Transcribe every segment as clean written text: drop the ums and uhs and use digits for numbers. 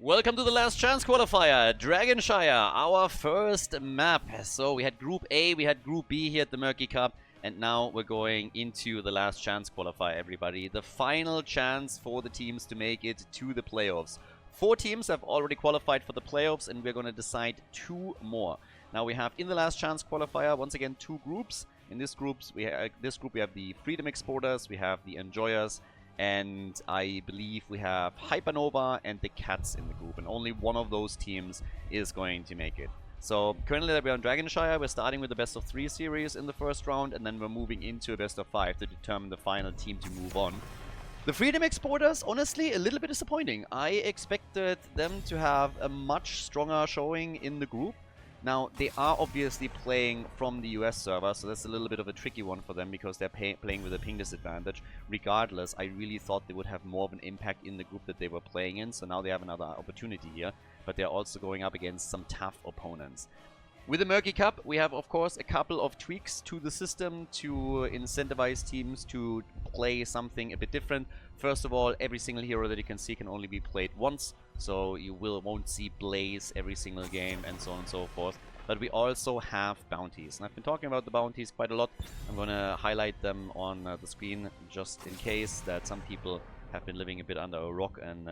Welcome to the last chance qualifier, Dragonshire, our first map. So we had Group A, we had Group B here at the Murky Cup, and now we're going into the last chance qualifier, everybody. The final chance for the teams to make it to the playoffs. 4 teams have already qualified for the playoffs, and we're going to decide 2 more. Now we have in the last chance qualifier, once again, 2 groups. In this group we have the Freedom Exporters, we have the Enjoyers, and I believe we have Hypernova and the Cats in the group, and only one of those teams is going to make it. So currently we're on Dragonshire, we're starting with the best of 3 series in the first round, and then we're moving into a best of 5 to determine the final team to move on. The Freedom Exporters, honestly, a little bit disappointing. I expected them to have a much stronger showing in the group. Now, they are obviously playing from the US server, so that's a little bit of a tricky one for them because they're playing with a ping disadvantage. Regardless, I really thought they would have more of an impact in the group that they were playing in, so now they have another opportunity here, but they're also going up against some tough opponents. With the Murky Cup, we have, of course, a couple of tweaks to the system to incentivize teams to play something a bit different. First of all, every single hero that you can see can only be played once, so you won't see Blaze every single game and so on and so forth. But we also have bounties, and I've been talking about the bounties quite a lot. I'm going to highlight them on the screen just in case that some people have been living a bit under a rock and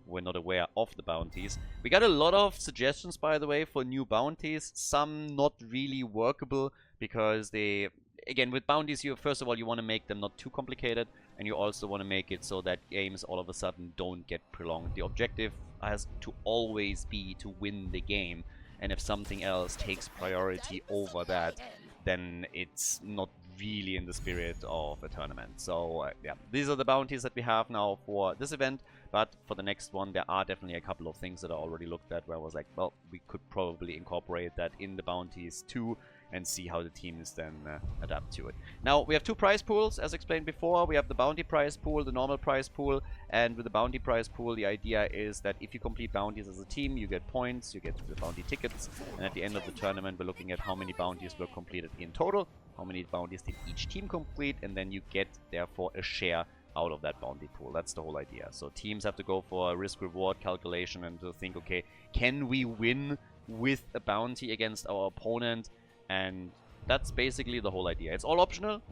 we're not aware of the bounties. We got a lot of suggestions, by the way, for new bounties. Some not really workable because they, again, with bounties, first of all, you want to make them not too complicated, and you also want to make it so that games all of a sudden don't get prolonged. The objective has to always be to win the game, and if something else takes priority over that, then it's not really in the spirit of a tournament. So yeah, these are the bounties that we have now for this event, but for the next one there are definitely a couple of things that I already looked at where I was like, well, we could probably incorporate that in the bounties too and see how the teams then adapt to it. Now we have 2 prize pools, as explained before. We have the bounty prize pool, the normal prize pool, and with the bounty prize pool the idea is that if you complete bounties as a team, you get points, you get the bounty tickets, and at the end of the tournament we're looking at how many bounties were completed in total, how many bounties did each team complete, and then you get therefore a share out of that bounty pool. That's the whole idea. So teams have to go for a risk-reward calculation and to think, okay, can we win with a bounty against our opponent? And that's basically the whole idea. It's all optional,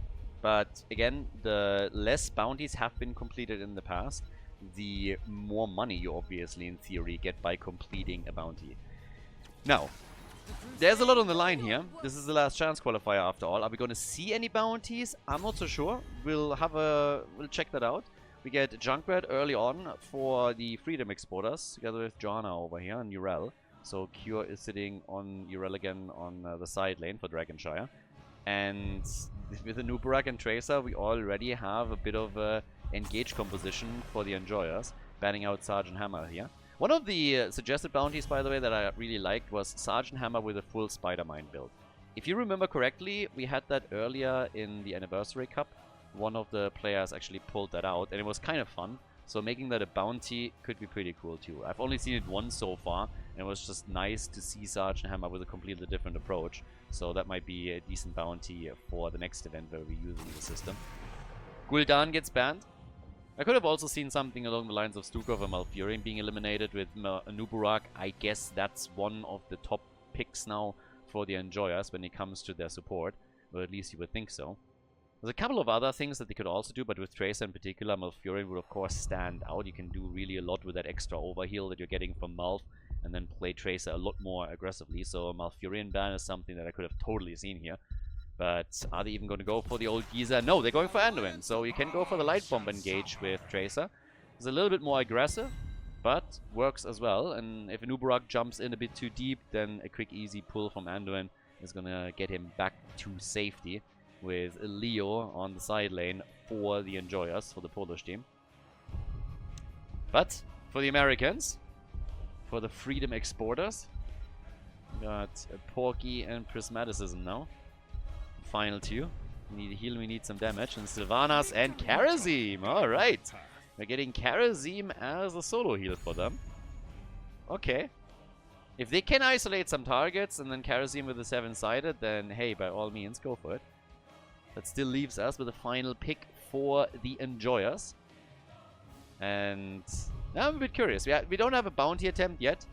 but again, the less bounties have been completed in the past, the more money you obviously in theory get by completing a bounty. Now, there's a lot on the line here. This is the last chance qualifier after all. Are we going to see any bounties? I'm not so sure. We'll check that out. We get Junkrat early on for the Freedom Exporters together with Joanna over here and Urel. So Cure is sitting on Urel again on the side lane for Dragonshire. And with the Nubarak and Tracer, we already have a bit of a engage composition for the Enjoyers, banning out Sergeant Hammer here. One of the suggested bounties, by the way, that I really liked was Sergeant Hammer with a full Spider-Mine build. If you remember correctly, we had that earlier in the Anniversary Cup. One of the players actually pulled that out, and it was kind of fun. So making that a bounty could be pretty cool too. I've only seen it once so far, and it was just nice to see Sergeant Hammer with a completely different approach. So that might be a decent bounty for the next event where we're using the system. Gul'dan gets banned. I could have also seen something along the lines of Stukov or Malfurion being eliminated with Nubarak. I guess that's one of the top picks now for the Enjoyers when it comes to their support, or at least you would think so. There's a couple of other things that they could also do, but with Tracer in particular, Malfurion would of course stand out. You can do really a lot with that extra overheal that you're getting from Malf, and then play Tracer a lot more aggressively. So a Malfurion ban is something that I could have totally seen here. But are they even going to go for the old geezer? No, they're going for Anduin. So you can go for the light bomb engage with Tracer. It's a little bit more aggressive, but works as well. And if Nubarak jumps in a bit too deep, then a quick easy pull from Anduin is going to get him back to safety, with Leo on the side lane for the Enjoyers, for the Polish team. But for the Americans, for the Freedom Exporters, we got Porky and Prismaticism now. Final 2. We need a heal, we need some damage. And Sylvanas and Karazim! Alright! We're getting Karazim as a solo heal for them. Okay. If they can isolate some targets and then Karazim with a 7-sided, then hey, by all means, go for it. That still leaves us with a final pick for the Enjoyers. And Now I'm a bit curious. We don't have a bounty attempt yet.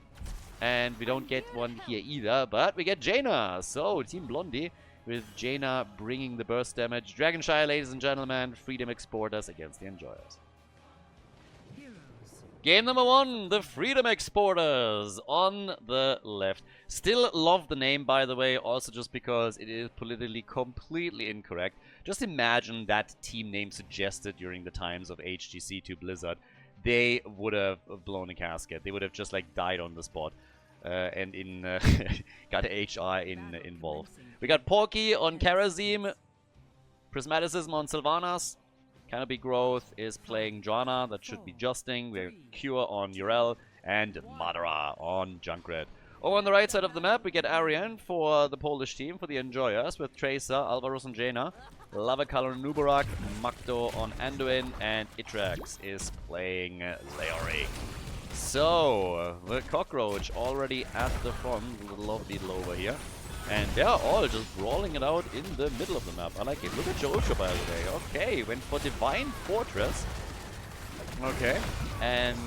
And we don't get one here either. But we get Jaina. So, Team Blondie with Jaina bringing the burst damage. Dragonshire, ladies and gentlemen. Freedom Exporters against the Enjoyers. Game number 1, the Freedom Exporters on the left. Still love the name, by the way, also just because it is politically completely incorrect. Just imagine that team name suggested during the times of HGC to Blizzard. They would have blown a casket. They would have just like died on the spot. And got HR involved. We got Porky on Karazim, Prismaticism on Sylvanas. Canopy Growth is playing Joanna, that should be Justing. We have Cure on Urel, and Madara on Junkrat. Over on the right side of the map, we get Ariane for the Polish team, for the Enjoyers, with Tracer, Alvaros and Jaina, Lavacal on Nubarak, Makto on Anduin, and Itrax is playing Leoric. So, the Cockroach already at the front, a little off beetle over here. And they are all just brawling it out in the middle of the map. I like it. Look at Jojo, by the way. Okay, went for Divine Fortress. Okay, and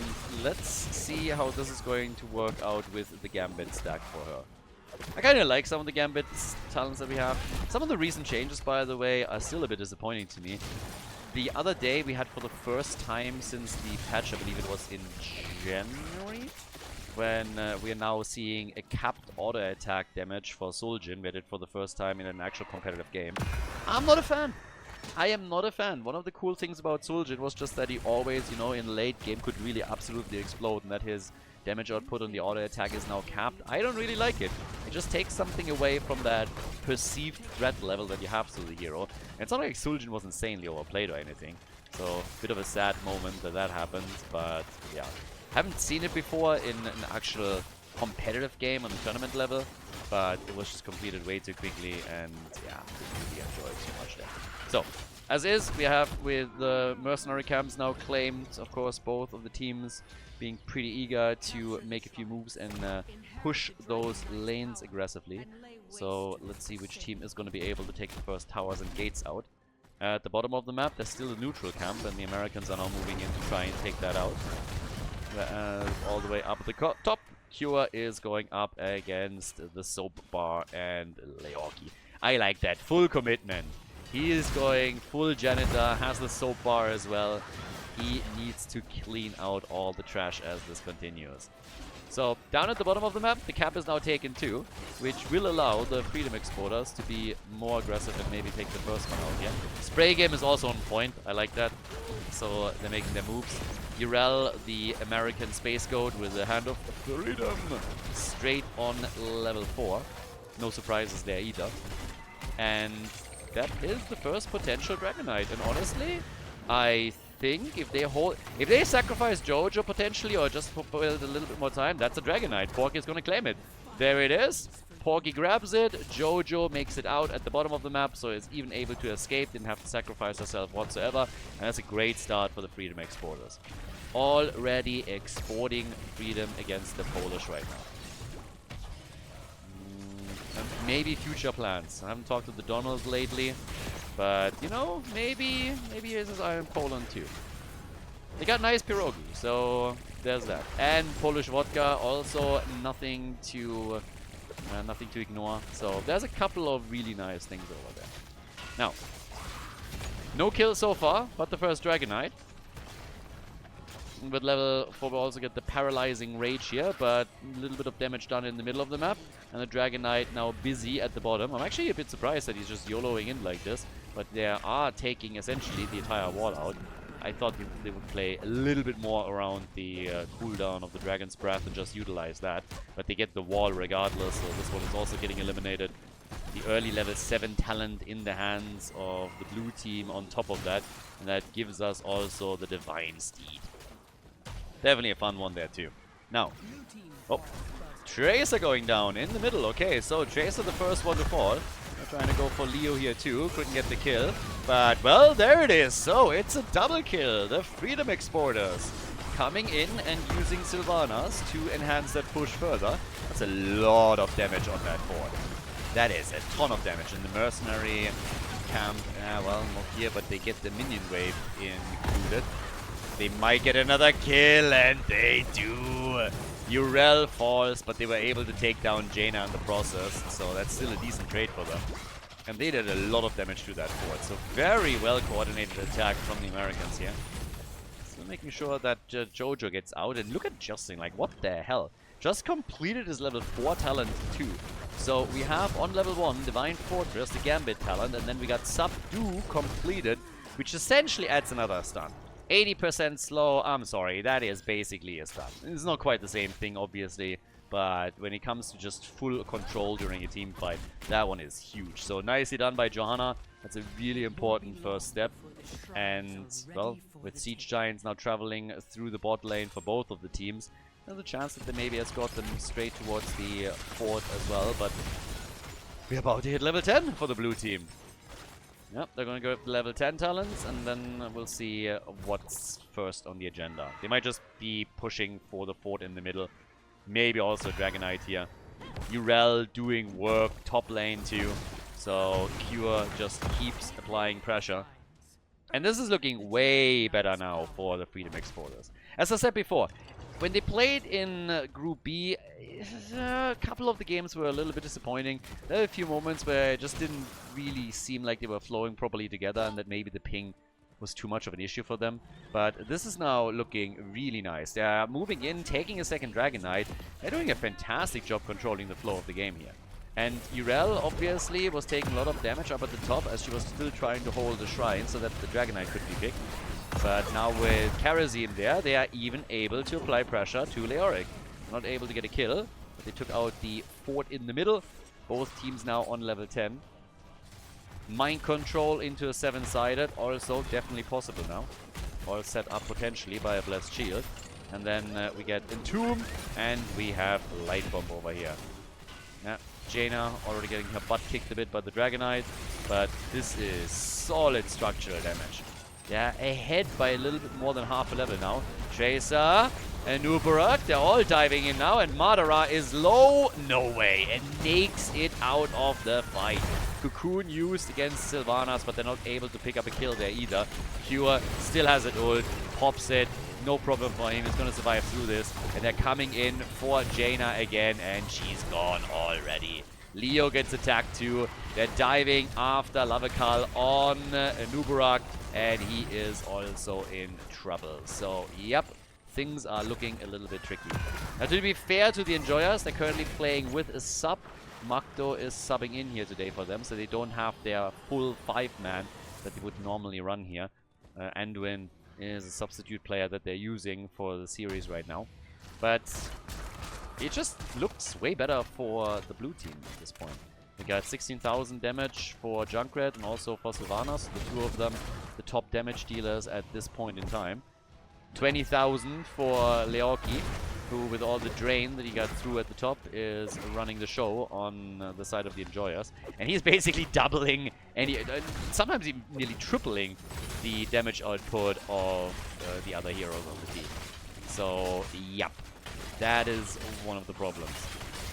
let's see how this is going to work out with the Gambit stack for her. I kind of like some of the Gambit talents that we have. Some of the recent changes, by the way, are still a bit disappointing to me. The other day, we had for the first time since the patch, I believe it was in January, when we are now seeing a capped auto attack damage for Suljin. We had it for the first time in an actual competitive game. I'm not a fan. I am not a fan. One of the cool things about Suljin was just that he always, you know, in late game could really absolutely explode, and that his damage output on the auto attack is now capped. I don't really like it. It just takes something away from that perceived threat level that you have to the hero. And it's not like Suljin was insanely overplayed or anything. So, a bit of a sad moment that happened, but yeah. Haven't seen it before in an actual competitive game on the tournament level, but it was just completed way too quickly, and yeah, I really enjoyed too much there. So, as is, we have with the mercenary camps now claimed, of course, both of the teams being pretty eager to make a few moves and push those lanes aggressively. So, let's see which team is going to be able to take the first towers and gates out. At the bottom of the map, there's still a neutral camp, and the Americans are now moving in to try and take that out. All the way up at the top, Cure is going up against the Soap Bar and Leorki. I like that. Full commitment. He is going full janitor, has the Soap Bar as well. He needs to clean out all the trash as this continues. So, down at the bottom of the map, the cap is now taken too, which will allow the Freedom Exporters to be more aggressive and maybe take the first one out here. Spray game is also on point. I like that. So, they're making their moves. Urel, the American Space Goat with the Hand of Freedom, straight on level 4. No surprises there either. And that is the first potential Dragonite. And honestly, I think if they sacrifice Jojo potentially, or just for a little bit more time, that's a Dragonite. Porky is going to claim it. There it is. Porky grabs it. Jojo makes it out at the bottom of the map, so is even able to escape. Didn't have to sacrifice herself whatsoever. And that's a great start for the Freedom Exporters. Already exporting Freedom against the Polish right now. And maybe future plans. I haven't talked to the Donald lately, but you know, maybe he has his eye on Poland too. They got nice pierogi, so there's that. And Polish vodka, also nothing to ignore. So there's a couple of really nice things over there. Now, no kills so far, but the first Dragonite. With level 4 we also get the paralyzing rage here, but a little bit of damage done in the middle of the map. And the Dragonite now busy at the bottom. I'm actually a bit surprised that he's just YOLOing in like this, but they are taking essentially the entire wall out. I thought they would play a little bit more around the cooldown of the Dragon's Breath and just utilize that. But they get the wall regardless, so this one is also getting eliminated. The early level 7 talent in the hands of the blue team on top of that. And that gives us also the Divine Steed. Definitely a fun one there too. Now, oh, Tracer going down in the middle. Okay, so Tracer the first one to fall. They're trying to go for Leo here too. Couldn't get the kill. But, well, there it is. So, it's a double kill. The Freedom Exporters coming in and using Sylvanas to enhance that push further. That's a lot of damage on that board. That is a ton of damage. In the Mercenary camp, well, not here, but they get the minion wave included. They might get another kill, and they do. Urel falls, but they were able to take down Jaina in the process, so that's still a decent trade for them. And they did a lot of damage to that fort, so very well coordinated attack from the Americans here. Still making sure that Jojo gets out, and look at Justin, like what the hell? Just completed his level 4 talent too. So we have on level 1 Divine Fortress, the Gambit talent, and then we got Subdue completed, which essentially adds another stun. 80% slow, I'm sorry, that is basically a stun. It's not quite the same thing, obviously, but when it comes to just full control during a team fight, that one is huge. So nicely done by Johanna. That's a really important first step. And, well, with Siege Giants now traveling through the bot lane for both of the teams, there's a chance that they maybe escort them straight towards the fort as well, but we're about to hit level 10 for the blue team. Yep, they're going to go with level 10 talents, and then we'll see what's first on the agenda. They might just be pushing for the fort in the middle. Maybe also Dragon Knight here. Urel doing work, top lane too. So Cure just keeps applying pressure. And this is looking way better now for the Freedom Exporters. As I said before, when they played in Group B, a couple of the games were a little bit disappointing. There were a few moments where it just didn't really seem like they were flowing properly together, and that maybe the ping was too much of an issue for them. But this is now looking really nice. They are moving in, taking a second Dragon Knight. They're doing a fantastic job controlling the flow of the game here. And Urel obviously was taking a lot of damage up at the top as she was still trying to hold the shrine so that the Dragon Knight could be picked. But now with Karazim there, they are even able to apply pressure to Leoric. Not able to get a kill, but they took out the fort in the middle. Both teams now on level 10. Mind control into a 7-sided, also definitely possible now. All set up potentially by a Blessed Shield. And then we get Entomb, and we have Light Bomb over here. Yeah, Jaina already getting her butt kicked a bit by the Dragon Knight, but this is solid structural damage. Yeah, ahead by a little bit more than half a level now. Tracer and Nubarak, they're all diving in now, and Madara is low, no way, and makes it out of the fight. Cocoon used against Sylvanas, but they're not able to pick up a kill there either. Cure still has it ult, pops it, no problem for him, he's gonna survive through this, and they're coming in for Jaina again, and she's gone already. Leo gets attacked too. They're diving after Lavakal on Nubarak, and he is also in trouble. So, yep, things are looking a little bit tricky. Now, to be fair to the Enjoyers, they're currently playing with a sub. Makto is subbing in here today for them, so they don't have their full 5-man that they would normally run here. Anduin is a substitute player that they're using for the series right now. But it just looks way better for the blue team at this point. We got 16,000 damage for Junkrat and also for Sylvanas, the two of them the top damage dealers at this point in time. 20,000 for Leoki, who with all the drain that he got through at the top is running the show on the side of the Enjoyers. And he's basically doubling, and sometimes even nearly tripling the damage output of the other heroes on the team. So, yep. That is one of the problems.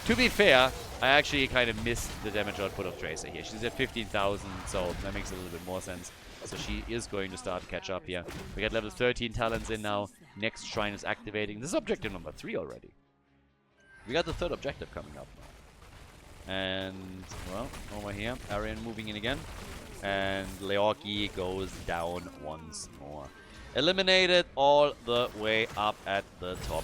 To be fair, I actually kind of missed the damage output of Tracer here. She's at 15,000, so that makes a little bit more sense. So she is going to start to catch up here. We got level 13 talents in now. Next shrine is activating. This is objective number 3 already. We got the third objective coming up now. And, well, over here, Arian moving in again. And Leoki goes down once more. Eliminated all the way up at the top.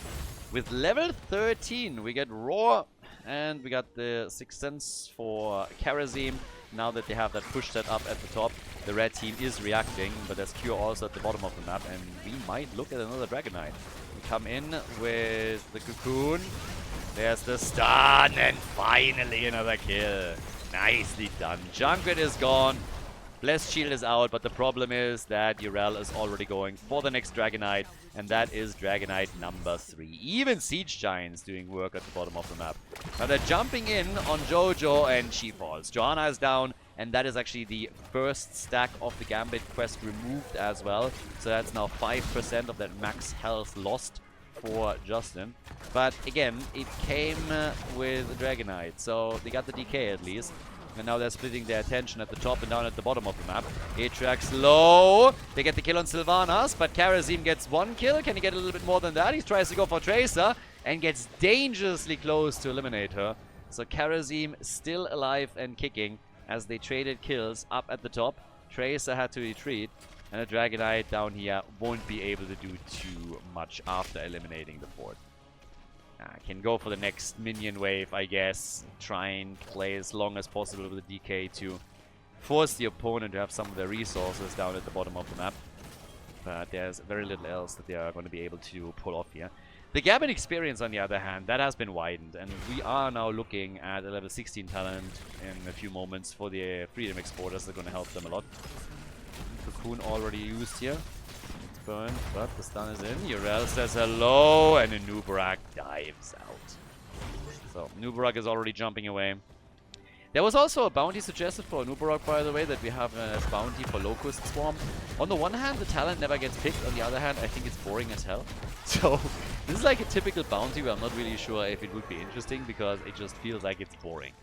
With level 13, we get Roar, and we got the Sixth Sense for Karazim. Now that they have that push set up at the top, the red team is reacting, but there's Cure also at the bottom of the map, and we might look at another Dragon Knight. We come in with the Cocoon. There's the stun, and finally another kill. Nicely done. Junkrat is gone. Blessed Shield is out, but the problem is that Urel is already going for the next Dragon Knight, and that is Dragon Knight number 3. Even Siege Giants doing work at the bottom of the map. Now they're jumping in on Jojo, and she falls. Johanna is down, and that is actually the first stack of the Gambit quest removed as well. So that's now 5% of that max health lost for Justin. But again, it came with a Dragon Knight, so they got the DK at least. And now they're splitting their attention at the top and down at the bottom of the map. Atrax low. They get the kill on Sylvanas, but Karazim gets 1 kill. Can he get a little bit more than that? He tries to go for Tracer and gets dangerously close to eliminate her. So Karazim still alive and kicking as they traded kills up at the top. Tracer had to retreat, and a Dragonite down here won't be able to do too much after eliminating the fort. Can go for the next minion wave, I guess. Try and play as long as possible with the DK to force the opponent to have some of their resources down at the bottom of the map. But there's very little else that they are going to be able to pull off here. The gap in experience, on the other hand, that has been widened. And we are now looking at a level 16 talent in a few moments for the Freedom Exporters. They're going to help them a lot. Cocoon already used here. Burn, but the stun is in. Urel says hello, and a Nubarak dives out. So, Nubarak is already jumping away. There was also a bounty suggested for Nubarak, by the way, that we have as bounty for Locust Swarm. On the one hand, the talent never gets picked. On the other hand, I think it's boring as hell. So, this is like a typical bounty where I'm not really sure if it would be interesting, because it just feels like it's boring.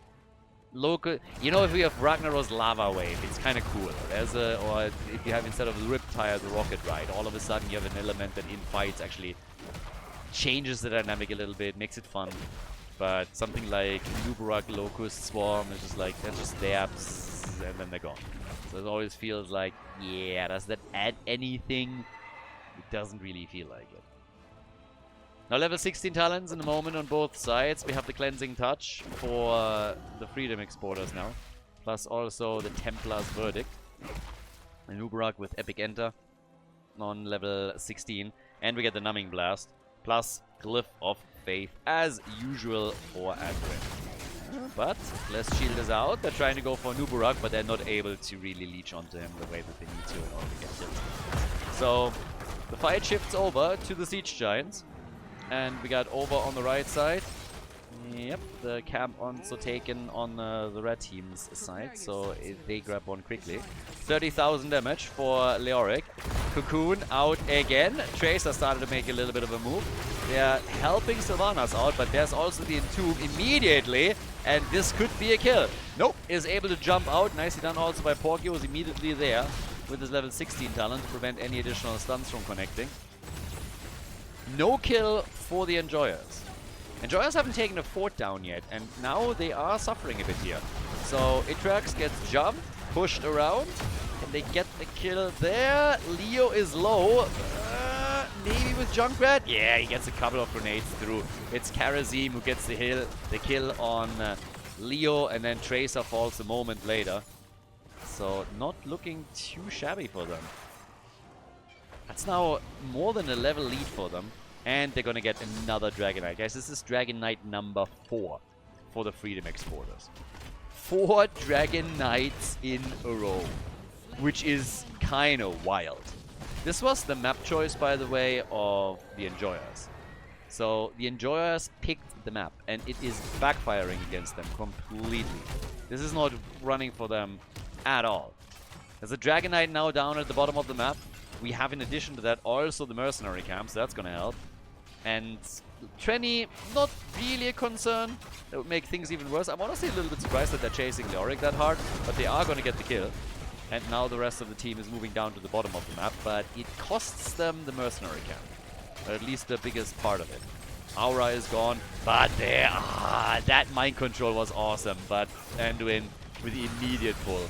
Local, you know, if we have Ragnaros's Lava Wave, it's kind of cool. There's a, or if you have instead of the Riptire, the Rocket Ride, all of a sudden you have an element that in fights actually changes the dynamic a little bit, makes it fun. But something like Nubarak, Locust Swarm is just like, they're just there, and then they're gone. So it always feels like, yeah, does that add anything? It doesn't really feel like it. Now level 16 talents in a moment on both sides. We have the Cleansing Touch for the Freedom Exporters now. Plus also the Templar's Verdict. And Nubarak with Epic Enter on level 16. And we get the Numbing Blast. Plus Glyph of Faith as usual for Adwin. But Blessed Shield is out. They're trying to go for Nubarak, but they're not able to really leech onto him the way that they need to in order to get killed. So the fight shifts over to the Siege Giants. And we got over on the right side. Yep, the camp also taken on the red team's side, so they grab one quickly. 30,000 damage for Leoric. Cocoon out again. Tracer started to make a little bit of a move. They're helping Sylvanas out, but there's also the Entomb immediately, and this could be a kill. Nope, is able to jump out. Nicely done also by Porky, was immediately there with his level 16 talent to prevent any additional stuns from connecting. No kill for the Enjoyers. Enjoyers haven't taken a fort down yet, and now they are suffering a bit here. So Atrax gets jumped, pushed around. Can they get the kill there? Leo is low. Maybe with Junkrat? Yeah, he gets a couple of grenades through. It's Karazim who gets the kill on Leo, and then Tracer falls a moment later. So not looking too shabby for them. That's now more than a level lead for them. And they're going to get another Dragonite. Guys, this is Dragonite number 4 for the Freedom Exporters. 4 Dragonites in a row. Which is kind of wild. This was the map choice, by the way, of the Enjoyers. So the Enjoyers picked the map. And it is backfiring against them completely. This is not running for them at all. There's a Dragonite now down at the bottom of the map. We have, in addition to that, also the mercenary camps. That's going to help. And Trenny, not really a concern. That would make things even worse. I'm honestly a little bit surprised that they're chasing Leoric that hard. But they are going to get the kill. And now the rest of the team is moving down to the bottom of the map. But it costs them the mercenary camp. Or at least the biggest part of it. Aura is gone. But there, that mind control was awesome. But Anduin with the immediate pull.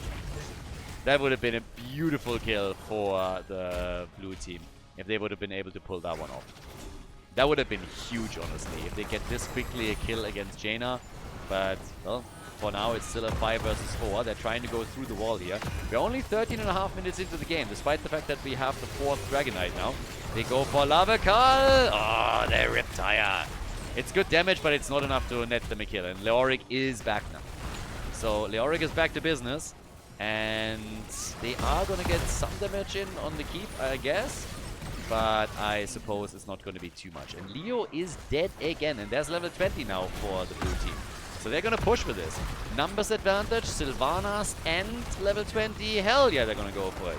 That would have been a beautiful kill for the blue team if they would have been able to pull that one off. That would have been huge, honestly, if they get this quickly a kill against Jaina. But, well, for now it's still a 5 versus 4. They're trying to go through the wall here. We're only 13.5 minutes into the game, despite the fact that we have the 4th Dragonite now. They go for Lavakal. Oh, the Riptire. It's good damage, but it's not enough to net them a kill. And Leoric is back now. So, Leoric is back to business. And they are going to get some damage in on the keep, I guess. But I suppose it's not going to be too much. And Leo is dead again. And there's level 20 now for the blue team. So they're going to push for this. Numbers advantage, Sylvanas, and level 20. Hell yeah, they're going to go for it.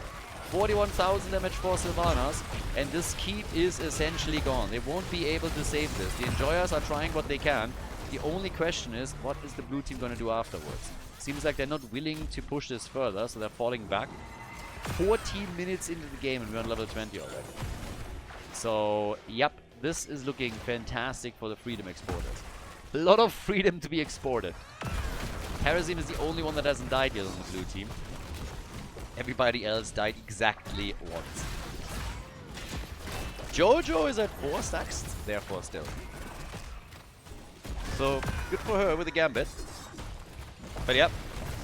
41,000 damage for Sylvanas. And this keep is essentially gone. They won't be able to save this. The Enjoyers are trying what they can. The only question is, what is the blue team going to do afterwards? Seems like they're not willing to push this further, so they're falling back. 14 minutes into the game and we're on level 20 already. So, yep, this is looking fantastic for the freedom exporters. A lot of freedom to be exported. Karazim is the only one that hasn't died yet on the blue team. Everybody else died exactly once. Jojo is at 4 stacks, therefore still. So, good for her with the gambit. But yep,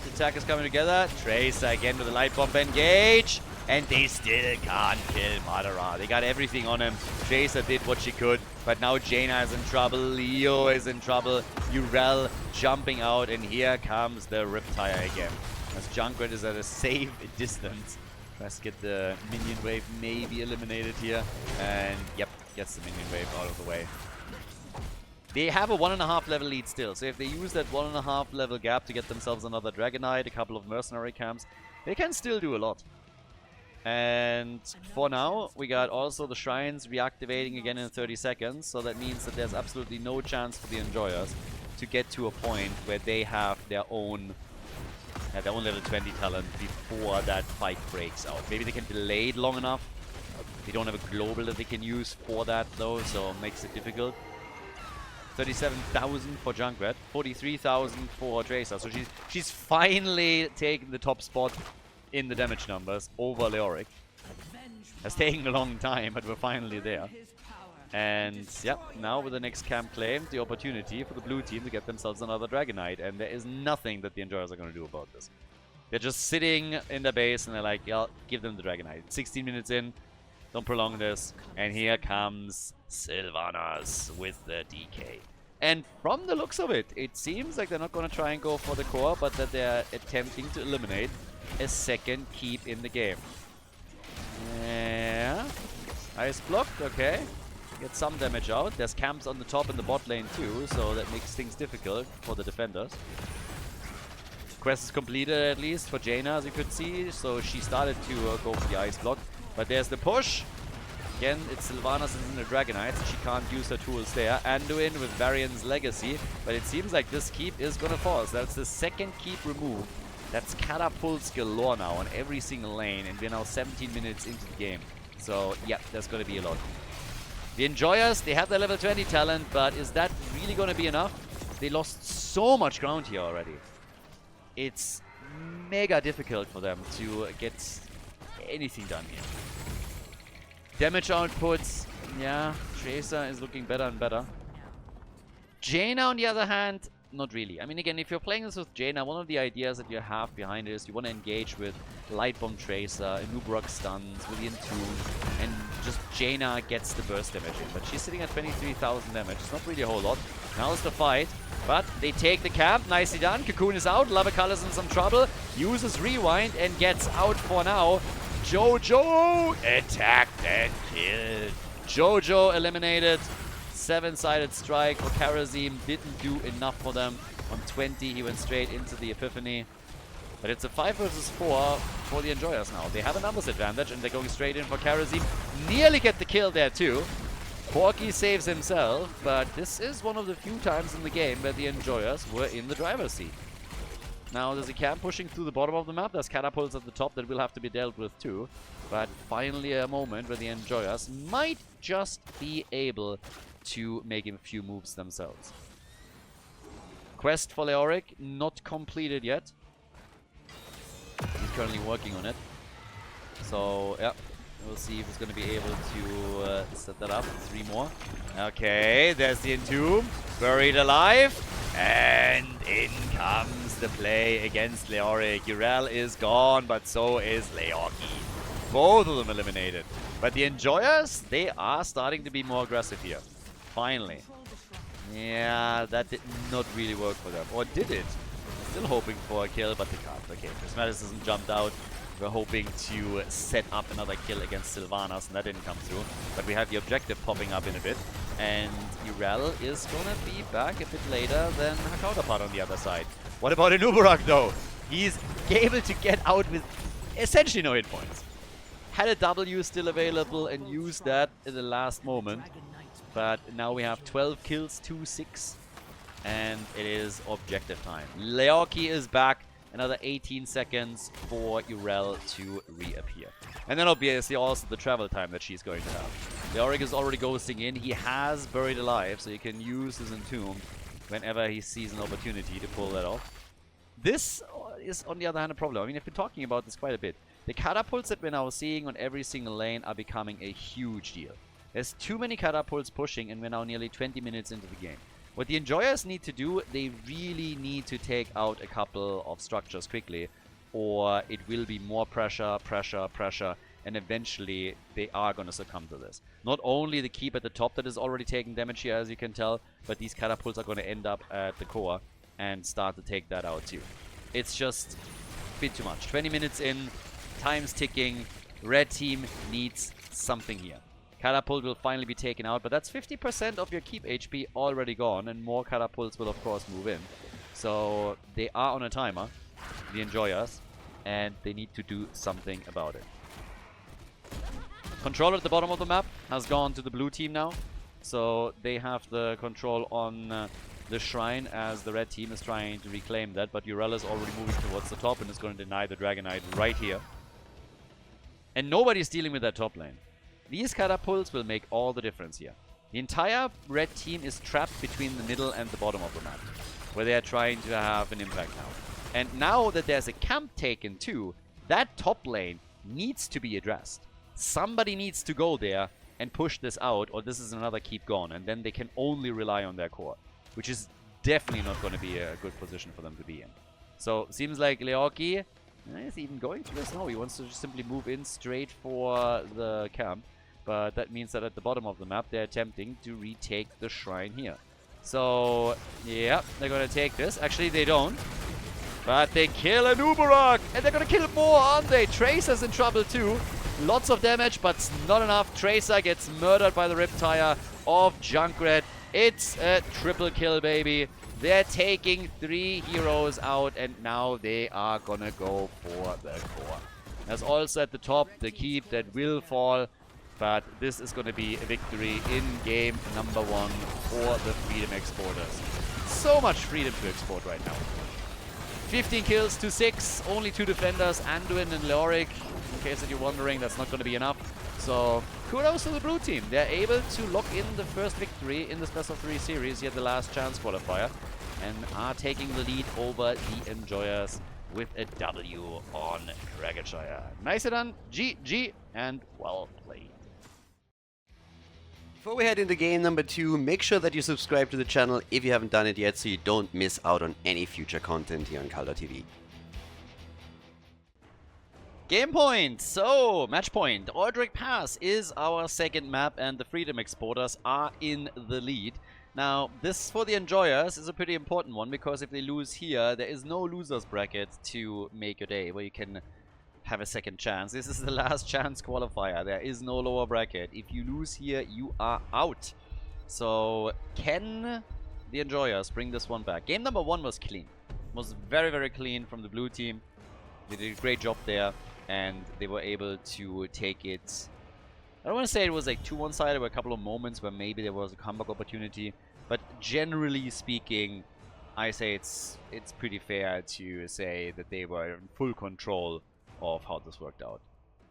the attack is coming together. Tracer again with the light bomb engage. And they still can't kill Madara. They got everything on him. Tracer did what she could. But now Jaina is in trouble. Leo is in trouble. Urel jumping out. And here comes the Riptire again. As Junkrat is at a safe distance. Tries to get the minion wave maybe eliminated here. And yep, gets the minion wave out of the way. They have a 1.5 level lead still, so if they use that 1.5 level gap to get themselves another Dragonite, a couple of mercenary camps, they can still do a lot. And for now, we got also the shrines reactivating again in 30 seconds, so that means that there's absolutely no chance for the Enjoyers to get to a point where they have their own level 20 talent before that fight breaks out. Maybe they can delay it long enough. They don't have a global that they can use for that though, so it makes it difficult. 37,000 for Junkrat, 43,000 for Tracer. So she's finally taken the top spot in the damage numbers over Leoric. Has taken a long time, but we're finally there. And yeah, now with the next camp claimed, the opportunity for the blue team to get themselves another Dragonite. And there is nothing that the Enjoyers are going to do about this. They're just sitting in their base and they're like, yeah, give them the Dragonite. 16 minutes in. Don't prolong this. And here comes Sylvanas with the DK. And from the looks of it, it seems like they're not going to try and go for the core, but that they're attempting to eliminate a second keep in the game. Yeah. Ice blocked, okay. Get some damage out. There's camps on the top and the bot lane too, so that makes things difficult for the defenders. Quest is completed at least for Jaina, as you could see, so she started to go for the ice block. But there's the push. Again, it's Sylvanas in the Dragonite, so she can't use her tools there. Anduin with Varian's Legacy, but it seems like this keep is gonna fall. So that's the second keep removed. That's catapults galore now on every single lane, and we're now 17 minutes into the game. So, yeah, there's gonna be a lot. The Enjoyers, they have their level 20 talent, but is that really gonna be enough? They lost so much ground here already. It's mega difficult for them to get anything done here. Damage outputs, yeah, Tracer is looking better and better. Jaina, on the other hand, not really. I mean, again, if you're playing this with Jaina, one of the ideas that you have behind it is you want to engage with Light Bomb Tracer, Nubrok stuns, with the Entomb, and just Jaina gets the burst damage in. But she's sitting at 23,000 damage. It's not really a whole lot. Now's the fight. But they take the camp. Nicely done. Cocoon is out. Lavakal is in some trouble. Uses Rewind and gets out for now. Jojo attacked and killed. Jojo eliminated. 7-sided strike for Karazim. Didn't do enough for them. On 20, he went straight into the Epiphany. But it's a 5 versus 4 for the Enjoyers now. They have a numbers advantage and they're going straight in for Karazim. Nearly get the kill there too. Porky saves himself, but this is one of the few times in the game where the Enjoyers were in the driver's seat. Now there's a camp pushing through the bottom of the map. There's catapults at the top that will have to be dealt with too. But finally a moment where the Enjoyers might just be able to make a few moves themselves. Quest for Leoric, not completed yet. He's currently working on it. So, yeah. We'll see if he's going to be able to set that up. 3 more. Okay, there's the Entomb. Buried alive. And in comes the play against Leoric. Urel is gone, but so is Leoki. Both of them eliminated. But the Enjoyers, they are starting to be more aggressive here. Finally. Yeah, that did not really work for them. Or did it? Still hoping for a kill, but they can't. Okay, Prismatis hasn't jumped out. We're hoping to set up another kill against Sylvanas, and that didn't come through. But we have the objective popping up in a bit. And Urel is gonna be back a bit later than her counterpart on the other side. What about Inubarak though? He's able to get out with essentially no hit points. Had a W still available and used that in the last moment. But now we have 12 kills, 2-6. And it is objective time. Leoki is back. Another 18 seconds for Urel to reappear. And then obviously also the travel time that she's going to have. Leoric is already ghosting in. He has Buried Alive, so he can use his Entomb whenever he sees an opportunity to pull that off. This is, on the other hand, a problem. I mean, I've been talking about this quite a bit. The catapults that we're now seeing on every single lane are becoming a huge deal. There's too many catapults pushing, and we're now nearly 20 minutes into the game. What the Enjoyers need to do, they really need to take out a couple of structures quickly, or it will be more pressure, pressure, pressure, and eventually they are going to succumb to this. Not only the keep at the top that is already taking damage here, as you can tell, but these catapults are going to end up at the core and start to take that out too. It's just a bit too much. 20 minutes in, time's ticking, red team needs something here. Catapult will finally be taken out, but that's 50% of your keep HP already gone, and more catapults will of course move in. So they are on a timer, the Enjoyers, and they need to do something about it. Control at the bottom of the map has gone to the blue team now, so they have the control on the shrine as the red team is trying to reclaim that, but Urel is already moving towards the top and is going to deny the Dragon Knight right here. And nobody's dealing with that top lane. These catapults will make all the difference here. The entire red team is trapped between the middle and the bottom of the map, where they are trying to have an impact now. And now that there's a camp taken too, that top lane needs to be addressed. Somebody needs to go there and push this out, or this is another keep gone, and then they can only rely on their core, which is definitely not going to be a good position for them to be in. So, seems like Leoki is even going for this. No, he wants to just simply move in straight for the camp. But that means that at the bottom of the map, they're attempting to retake the shrine here. So, yeah, they're going to take this. Actually, they don't. But they kill an Uberak! And they're going to kill more, aren't they? Tracer's in trouble too. Lots of damage, but not enough. Tracer gets murdered by the Riptire of Junkrat. It's a triple kill, baby. They're taking 3 heroes out, and now they are going to go for the core. There's also at the top the keep that will fall. But this is going to be a victory in game number 1 for the Freedom Exporters. So much freedom to export right now. 15 kills to 6, only 2 defenders, Anduin and Leoric. In case that you're wondering, that's not going to be enough. So, kudos to the blue team. They're able to lock in the first victory in this best of 3 series here, the last chance qualifier, and are taking the lead over the Enjoyers with a W on Dragonshire. Nicely done, GG, and well played. Before we head into game number 2, make sure that you subscribe to the channel if you haven't done it yet so you don't miss out on any future content here on Khaldor TV. Game point! So, match point. Ordric Pass is our second map and the Freedom Exporters are in the lead. Now, this for the Enjoyers is a pretty important one because if they lose here, there is no losers bracket to make your day where you can have a second chance. This is the last chance qualifier. There is no lower bracket. If you lose here, you are out. So, can the Enjoyers bring this one back? Game number 1 was clean. Was very, very clean from the blue team. They did a great job there, and they were able to take it. I don't want to say it was like too one-sided. There were a couple of moments where maybe there was a comeback opportunity, but generally speaking, I say it's pretty fair to say that they were in full control of how this worked out.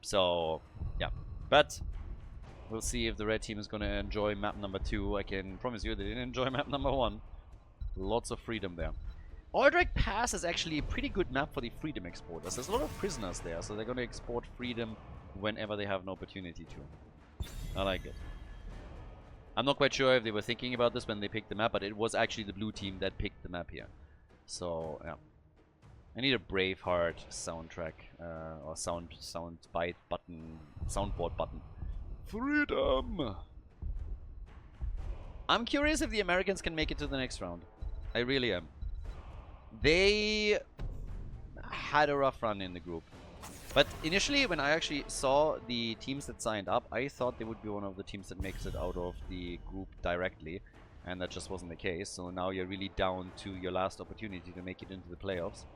So, yeah. But we'll see if the red team is going to enjoy map number 2. I can promise you they didn't enjoy map number 1. Lots of freedom there. Ordric Pass is actually a pretty good map for the Freedom Exporters. There's a lot of prisoners there, so they're going to export freedom whenever they have an opportunity to. I like it. I'm not quite sure if they were thinking about this when they picked the map, but it was actually the blue team that picked the map here. So, yeah. I need a Braveheart soundtrack, or soundbite button, soundboard button. Freedom! I'm curious if the Americans can make it to the next round. I really am. They had a rough run in the group. But initially, when I actually saw the teams that signed up, I thought they would be one of the teams that makes it out of the group directly. And that just wasn't the case. So now you're really down to your last opportunity to make it into the playoffs.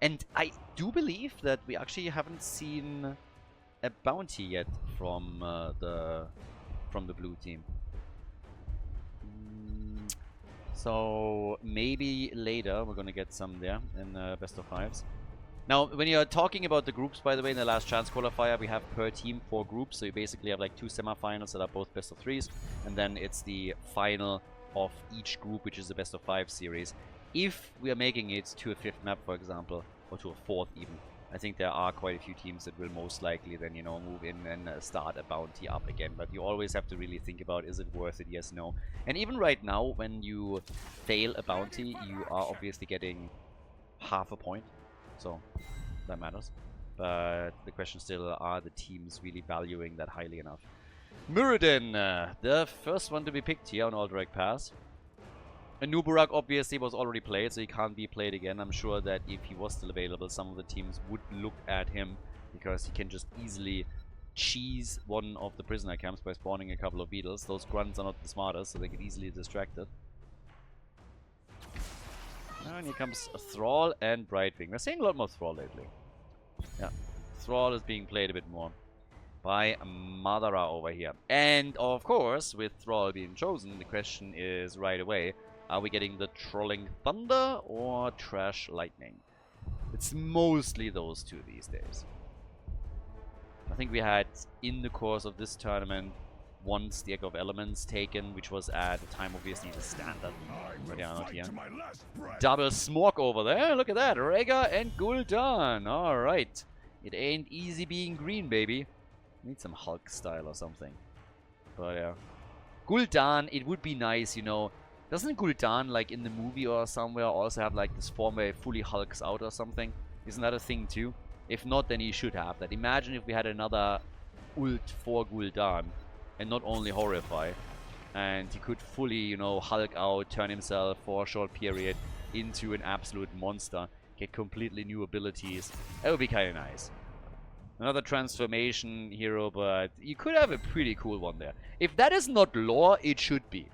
And I do believe that we actually haven't seen a bounty yet from the blue team. So maybe later we're gonna get some there in best of fives. Now, when you're talking about the groups, by the way, in the last chance qualifier, we have per team 4 groups. So you basically have like 2 semifinals that are both best of 3s, and then it's the final of each group, which is the best of 5 series. If we are making it to a 5th map, for example, or to a 4th even, I think there are quite a few teams that will most likely then, you know, move in and start a bounty up again. But you always have to really think about, is it worth it? Yes, no. And even right now, when you fail a bounty, you are obviously getting half a point. So that matters. But the question still, are the teams really valuing that highly enough? Muradin, the first one to be picked here on All Direct Pass. Nuburak obviously was already played, so he can't be played again. I'm sure that if he was still available, some of the teams would look at him because he can just easily cheese one of the prisoner camps by spawning a couple of beetles. Those grunts are not the smartest, so they get easily distracted. And here comes Thrall and Brightwing. We're seeing a lot more Thrall lately. Yeah, Thrall is being played a bit more by Madara over here. And of course, with Thrall being chosen, the question is right away, are we getting the Trolling Thunder or Trash Lightning? It's mostly those two these days. I think we had, in the course of this tournament, once the Echo of Elements taken, which was at the time obviously the standard. Not here. Double smoke over there, look at that, Rhaegar and Gul'dan. Alright, it ain't easy being green, baby. Need some Hulk style or something. But yeah. Gul'dan, it would be nice, you know. Doesn't Gul'dan, like in the movie or somewhere, also have like this form where he fully hulks out or something? Isn't that a thing too? If not, then he should have that. Imagine if we had another ult for Gul'dan, and not only Horrify, and he could fully, you know, hulk out, turn himself for a short period into an absolute monster, get completely new abilities. That would be kind of nice. Another transformation hero, but you could have a pretty cool one there. If that is not lore, it should be.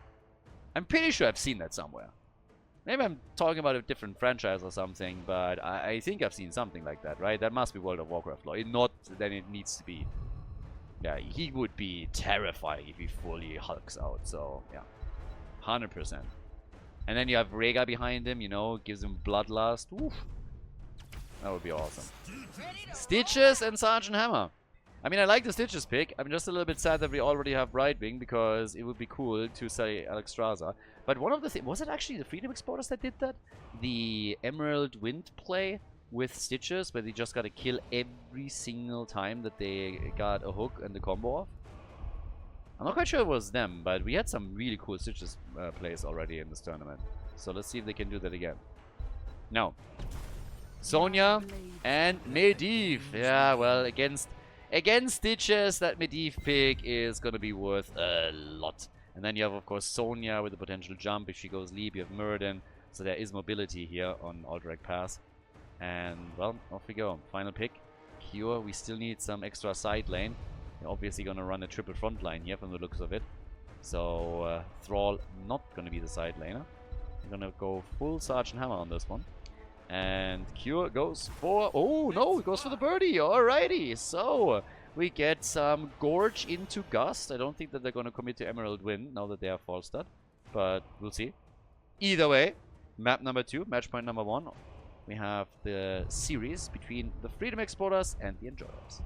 I'm pretty sure I've seen that somewhere. Maybe I'm talking about a different franchise or something, but I think I've seen something like that, right? That must be World of Warcraft lore. If not, then it needs to be. Yeah, he would be terrifying if he fully hulks out, so yeah. 100%. And then you have Rhaegar behind him, you know, gives him Bloodlust. Oof. That would be awesome. Stitches and Sergeant Hammer. I mean, I like the Stitches pick. I'm just a little bit sad that we already have Brightwing, because it would be cool to say Alexstrasza. But one of the things... Was it actually the Freedom Exporters that did that? The Emerald Wind play with Stitches, where they just got to kill every single time that they got a hook and the combo off? I'm not quite sure it was them, but we had some really cool Stitches plays already in this tournament. So let's see if they can do that again. Now, Sonya and Medivh. Yeah, well, against Stitches, that Medivh pick is going to be worth a lot. And then you have, of course, Sonya with the potential jump. If she goes leap, you have Muradin. So there is mobility here on All Direct Pass. And, well, off we go. Final pick. Cure. We still need some extra side lane. You're obviously going to run a triple front line here from the looks of it. So, Thrall not going to be the side laner. We're going to go full Sergeant Hammer on this one. And Cure goes for... Oh, no, it goes for the birdie. Alrighty. So, we get some Gorge into Gust. I don't think that they're going to commit to Emerald Wind now that they are false start. But we'll see. Either way, map number 2, match point number 1. We have the series between the Freedom Exporters and the Enjoyers.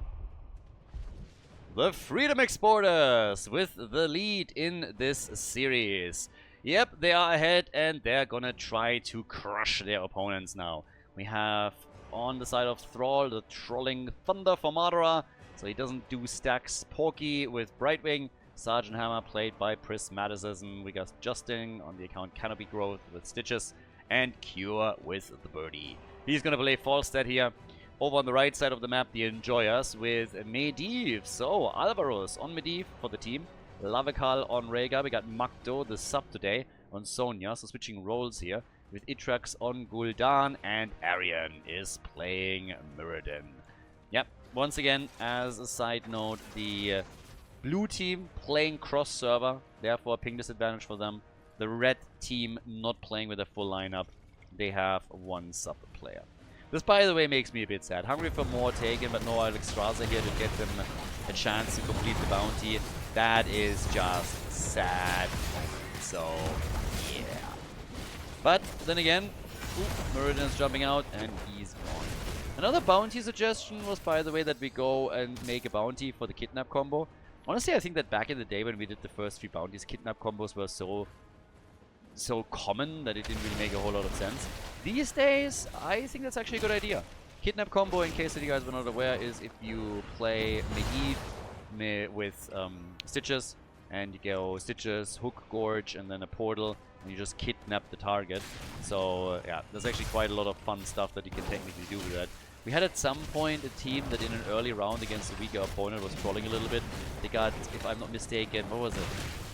The Freedom Exporters with the lead in this series. Yep, they are ahead and they're gonna try to crush their opponents now. We have on the side of Thrall the Trolling Thunder for Madara, so he doesn't do stacks. Porky with Brightwing, Sergeant Hammer played by Prismatism. We got Justin on the account Canopy Growth with Stitches, and Cure with the Birdie. He's gonna play Falstad here. Over on the right side of the map, the Enjoyers with Medivh. So, Alvaros on Medivh for the team. Lavakal on Rhaegar. We got Makdo, the sub today, on Sonya. So switching roles here with Itrax on Gul'dan, and Arian is playing Muradin. Yep, once again, as a side note, the blue team playing cross-server, therefore a ping disadvantage for them. The red team not playing with a full lineup. They have one sub player. This, by the way, makes me a bit sad. Hungry for more taken, but no Alexstrasza here to get them a chance to complete the bounty. That is just sad. So, yeah. But then again, Meridian's jumping out and he's gone. Another bounty suggestion was, by the way, that we go and make a bounty for the kidnap combo. Honestly, I think that back in the day when we did the first 3 bounties, kidnap combos were so common that it didn't really make a whole lot of sense. These days, I think that's actually a good idea. Kidnap combo, in case that you guys were not aware, is if you play Medivh with Stitches, and you go Stitches, Hook, Gorge, and then a Portal, and you just kidnap the target. So yeah, there's actually quite a lot of fun stuff that you can technically do with that. We had at some point a team that in an early round against a weaker opponent was trolling a little bit. They got, if I'm not mistaken, what was it?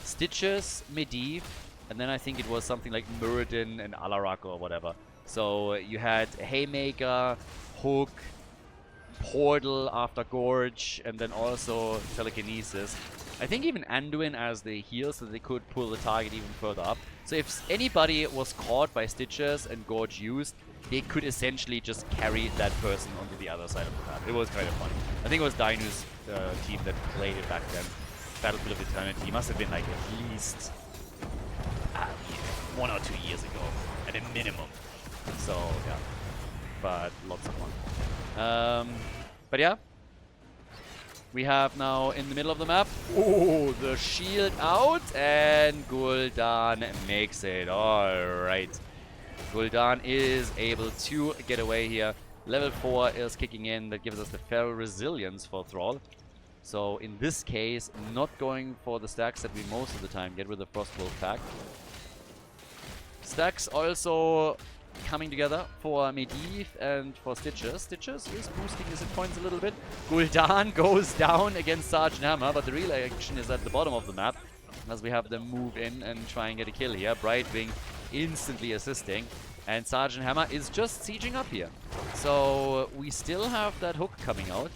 Stitches, Medivh, and then I think it was something like Muradin and Alarak or whatever. So you had Haymaker, Hook, Portal after Gorge, and then also Telekinesis. I think even Anduin as the heal, so they could pull the target even further up. So if anybody was caught by Stitches and Gorge used, they could essentially just carry that person onto the other side of the map. It was kind of funny. I think it was Dinu's team that played it back then. Battlefield of Eternity must have been like at least 1 or 2 years ago, at a minimum. So yeah, but lots of fun. But yeah, we have now in the middle of the map, oh, the shield out, and Gul'dan makes it. Alright. Gul'dan is able to get away here. Level 4 is kicking in. That gives us the Feral Resilience for Thrall. So in this case, not going for the stacks that we most of the time get with the Frostwolf pack. Stacks also coming together for Medivh and for Stitches. Stitches is boosting his hit points a little bit. Gul'dan goes down against Sergeant Hammer, but the real action is at the bottom of the map, as we have them move in and try and get a kill here. Brightwing instantly assisting, and Sergeant Hammer is just sieging up here. So we still have that hook coming out.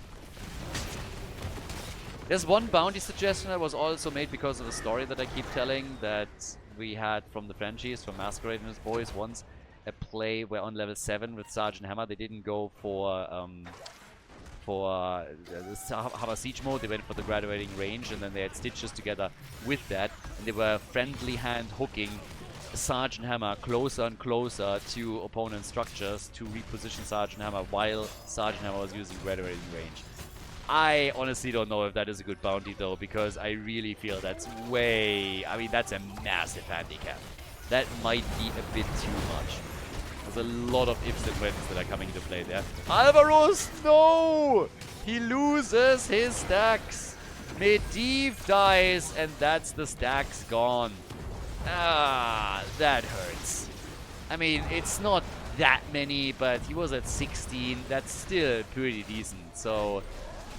There's one bounty suggestion that was also made because of a story that I keep telling that we had from the Frenchies, from Masquerade and his boys once. A play where on level 7 with Sergeant Hammer, they didn't go for the Hammer Siege mode, they went for the graduating range, and then they had Stitches together with that, and they were friendly hand hooking Sergeant Hammer closer and closer to opponent structures to reposition Sergeant Hammer while Sergeant Hammer was using graduating range. I honestly don't know if that is a good bounty though, because I really feel that's that's a massive handicap. That might be a bit too much. There's a lot of ifs and whens that are coming into play there. Alvaros, no! He loses his stacks. Medivh dies, and that's the stacks gone. Ah, that hurts. I mean, it's not that many, but he was at 16. That's still pretty decent, so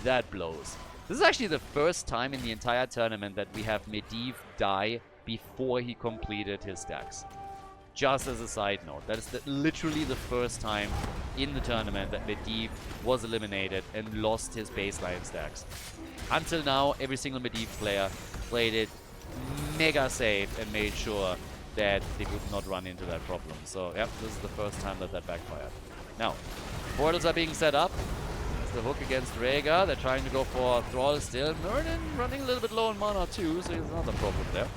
that blows. This is actually the first time in the entire tournament that we have Medivh die before he completed his stacks. Just as a side note, that is literally the first time in the tournament that Medivh was eliminated and lost his baseline stacks. Until now, every single Medivh player played it mega safe and made sure that they would not run into that problem. So, yep, this is the first time that backfired. Now, portals are being set up. It's the hook against Rhaegar. They're trying to go for Thrall still. Merlin running a little bit low on mana too, so there's another problem there.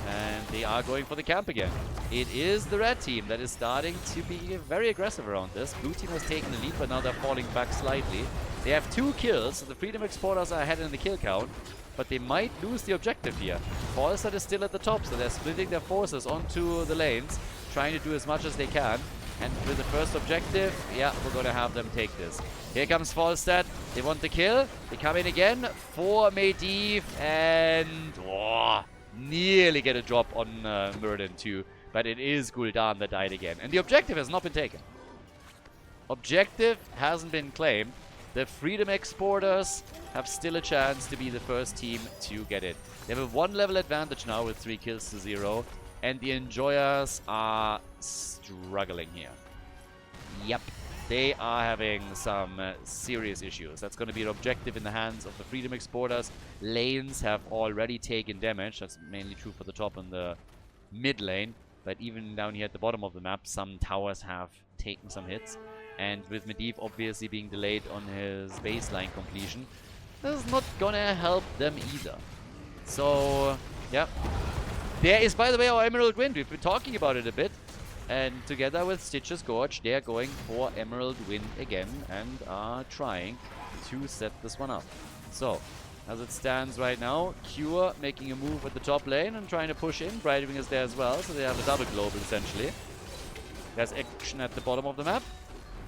And they are going for the camp again. It is the red team that is starting to be very aggressive around this. Blue team has taken the lead, but now they're falling back slightly. They have 2 kills, so the Freedom Exporters are ahead in the kill count, but they might lose the objective here. Falstad is still at the top, so they're splitting their forces onto the lanes, trying to do as much as they can. And with the first objective, yeah, we're going to have them take this. Here comes Falstad. They want the kill. They come in again for Medivh, and nearly get a drop on Muradin too. But it is Gul'dan that died again. And the objective has not been taken. Objective hasn't been claimed. The Freedom Exporters have still a chance to be the first team to get it. They have a 1 level advantage now with 3 kills to 0. And the Enjoyers are struggling here. Yep. They are having some serious issues. That's going to be an objective in the hands of the Freedom Exporters. Lanes have already taken damage. That's mainly true for the top and the mid lane. But even down here at the bottom of the map, some towers have taken some hits. And with Medivh obviously being delayed on his baseline completion, this is not going to help them either. So, yeah. There is, by the way, our Emerald Wind. We've been talking about it a bit. And together with Stitch's Gorge, they're going for Emerald Wind again and are trying to set this one up. So, as it stands right now, Cure making a move at the top lane and trying to push in. Brightwing is there as well, so they have a double global essentially. There's action at the bottom of the map.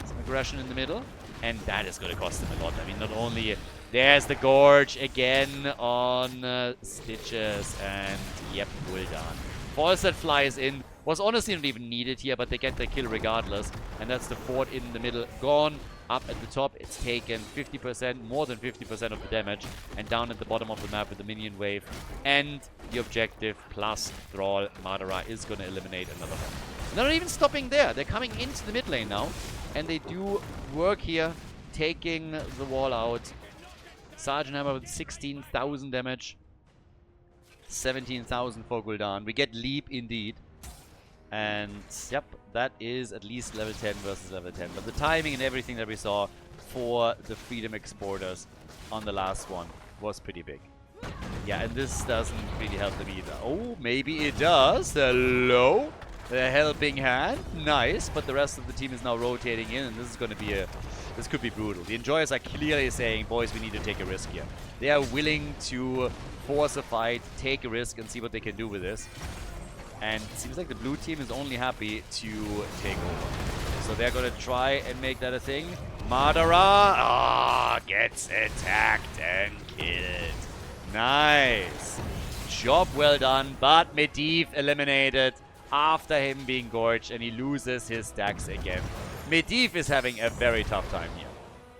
Some aggression in the middle. And that is going to cost them a lot. I mean, not only... There's the Gorge again on Stitches. And yep, well done. False that flies in. Was honestly not even needed here, but they get the kill regardless. And that's the fort in the middle gone. Up at the top, it's taken 50%, more than 50% of the damage. And down at the bottom of the map with the minion wave. And the objective plus Thrall Madara is going to eliminate another one. They're not even stopping there. They're coming into the mid lane now. And they do work here, taking the wall out. Sergeant Hammer with 16,000 damage. 17,000 for Gul'dan. We get Leap indeed. And yep, that is at least level 10 versus level 10. But the timing and everything that we saw for the Freedom Exporters on the last one was pretty big. Yeah, and this doesn't really help them either. Oh, maybe it does. Hello? The helping hand. Nice. But the rest of the team is now rotating in, and this is going to be a... This could be brutal. The Enjoyers are clearly saying, boys, we need to take a risk here. They are willing to force a fight, take a risk, and see what they can do with this. And it seems like the blue team is only happy to take over. So they're going to try and make that a thing. Madara gets attacked and killed. Nice. Job well done, but Medivh eliminated after him being gorged, and he loses his stacks again. Medivh is having a very tough time here.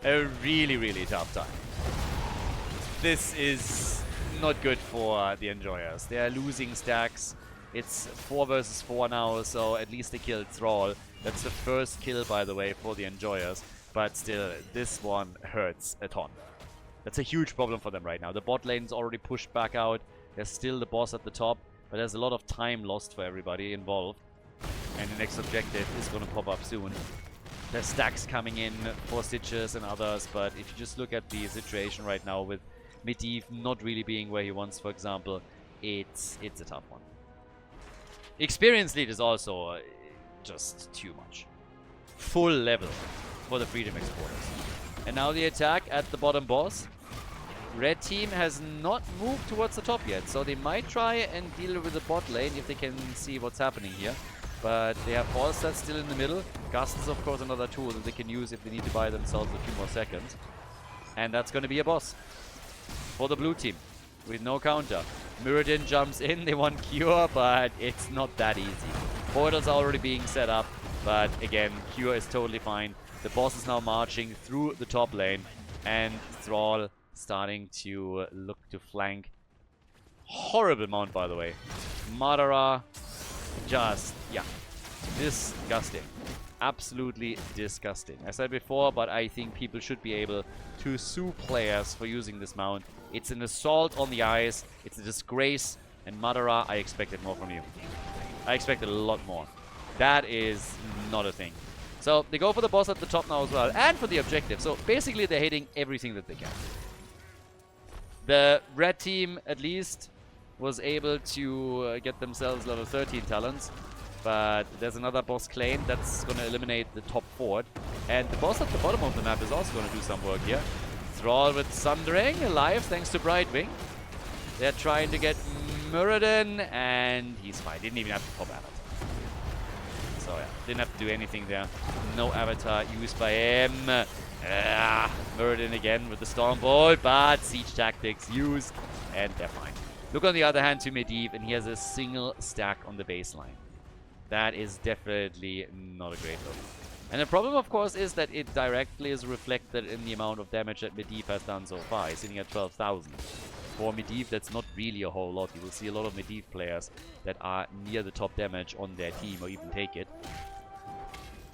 A really, really tough time. This is not good for the Enjoyers. They are losing stacks. It's 4 versus 4 now, so at least they killed Thrall. That's the first kill, by the way, for the Enjoyers. But still, this one hurts a ton. That's a huge problem for them right now. The bot lane's already pushed back out. There's still the boss at the top, but there's a lot of time lost for everybody involved. And the next objective is going to pop up soon. There's stacks coming in for Stitches and others, but if you just look at the situation right now with Medivh not really being where he wants, for example, it's a tough one. Experience lead is also just too much. Full level for the Freedom Exporters. And now the attack at the bottom boss. Red team has not moved towards the top yet, so they might try and deal with the bot lane if they can see what's happening here. But they have Falstad still in the middle. Gust is of course another tool that they can use if they need to buy themselves a few more seconds. And that's going to be a boss for the blue team with no counter. Muradin jumps in, they want Cure, but it's not that easy. Portals are already being set up, but again, Cure is totally fine. The boss is now marching through the top lane, and Thrall starting to look to flank. Horrible mount, by the way. Madara, just, yeah, disgusting. Absolutely disgusting. I said before, but I think people should be able to sue players for using this mount. It's an assault on the ice. It's a disgrace. And Madara, I expected more from you. I expected a lot more. That is not a thing. So they go for the boss at the top now as well. And for the objective. So basically they're hitting everything that they can. The red team, at least, was able to get themselves level 13 talents. But there's another boss claim that's going to eliminate the top fort. And the boss at the bottom of the map is also going to do some work here. Thrall with Sundering alive thanks to Brightwing. They're trying to get Muradin, and he's fine. Didn't even have to pop Avatar. So yeah, didn't have to do anything there. No Avatar used by him. Muradin again with the Stormbolt, but Siege Tactics used, and they're fine. Look on the other hand to Medivh, and he has a single stack on the baseline. That is definitely not a great look. And the problem, of course, is that it directly is reflected in the amount of damage that Medivh has done so far. He's sitting at 12,000. For Medivh, that's not really a whole lot. You will see a lot of Medivh players that are near the top damage on their team or even take it.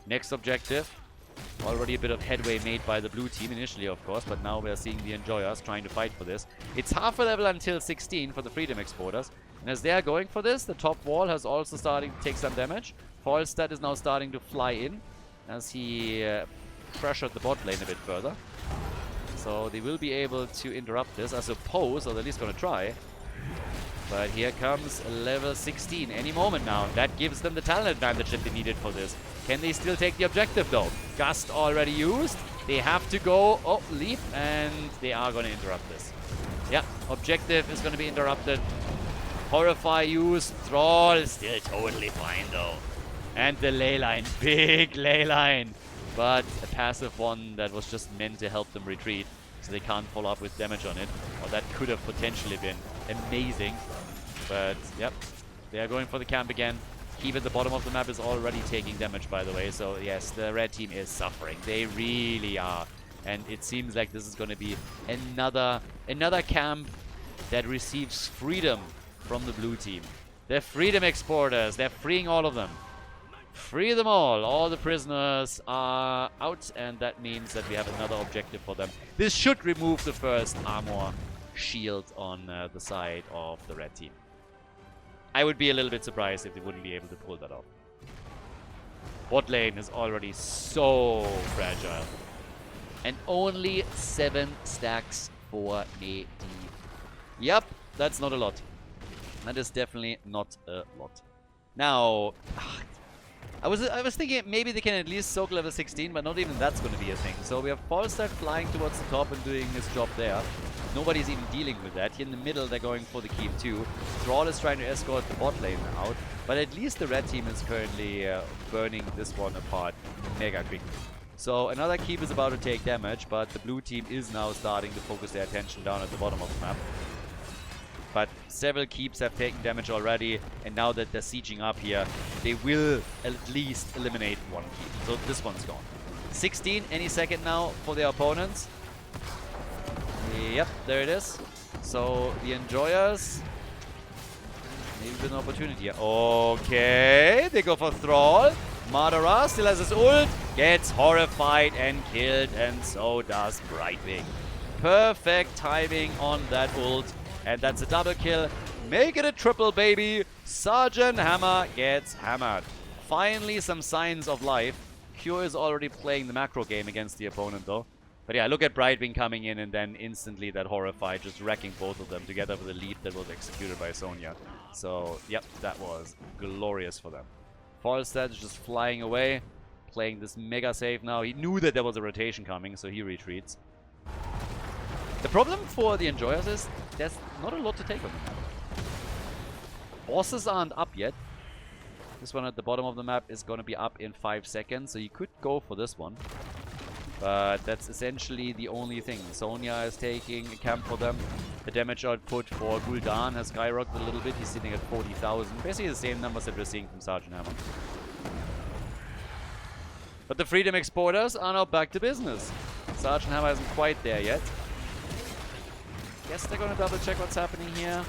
Next objective. Already a bit of headway made by the blue team initially, of course, but now we're seeing the Enjoyers trying to fight for this. It's half a level until 16 for the Freedom Exporters. And as they are going for this, the top wall has also started to take some damage. Falstad is now starting to fly in as he pressured the bot lane a bit further. So they will be able to interrupt this, I suppose, or they're at least going to try. But here comes level 16 any moment now. That gives them the talent advantage that they needed for this. Can they still take the objective though? Gust already used. They have to go, oh, leap, and they are going to interrupt this. Yeah, objective is going to be interrupted. Horrify used. Thrall still totally fine though. And the ley line, big ley line. But a passive one that was just meant to help them retreat. So they can't follow up with damage on it. Or that could have potentially been amazing. But, yep, they are going for the camp again. Keep at the bottom of the map is already taking damage, by the way. So, yes, the red team is suffering. They really are. And it seems like this is going to be another camp that receives freedom from the blue team. They're freedom exporters. They're freeing all of them. Free them all. All the prisoners are out, and that means that we have another objective for them. This should remove the first armor shield on the side of the red team. I would be a little bit surprised if they wouldn't be able to pull that off. Bot lane is already so fragile. And only 7 stacks for AD. Yep, that's not a lot. That is definitely not a lot. Now, I was thinking maybe they can at least soak level 16, but not even that's going to be a thing. So we have Falstaff flying towards the top and doing his job there. Nobody's even dealing with that. Here in the middle, they're going for the keep too. Thrall is trying to escort the bot lane out, but at least the red team is currently burning this one apart mega quickly. So another keep is about to take damage, but the blue team is now starting to focus their attention down at the bottom of the map. But several keeps have taken damage already, and now that they're sieging up here, they will at least eliminate one keep. So this one's gone. 16 any second now for their opponents. Yep, there it is. So the Enjoyers, maybe with an opportunity here. Okay, they go for Thrall. Madara still has his ult, gets horrified and killed, and so does Brightwing. Perfect timing on that ult. And that's a double kill. Make it a triple, baby. Sergeant Hammer gets hammered. Finally, some signs of life. Cure is already playing the macro game against the opponent, though. But yeah, look at Brightwing coming in and then instantly that Horrify just wrecking both of them together with a leap that was executed by Sonya. So, yep, that was glorious for them. Falstad is just flying away, playing this mega save now. He knew that there was a rotation coming, so he retreats. The problem for the Enjoyers is there's not a lot to take on the map. Bosses aren't up yet. This one at the bottom of the map is going to be up in 5 seconds, so you could go for this one. But that's essentially the only thing. Sonya is taking a camp for them. The damage output for Gul'dan has skyrocketed a little bit. He's sitting at 40,000. Basically the same numbers that we're seeing from Sergeant Hammer. But the Freedom Exporters are now back to business. Sergeant Hammer isn't quite there yet. Guess they're gonna double check what's happening here.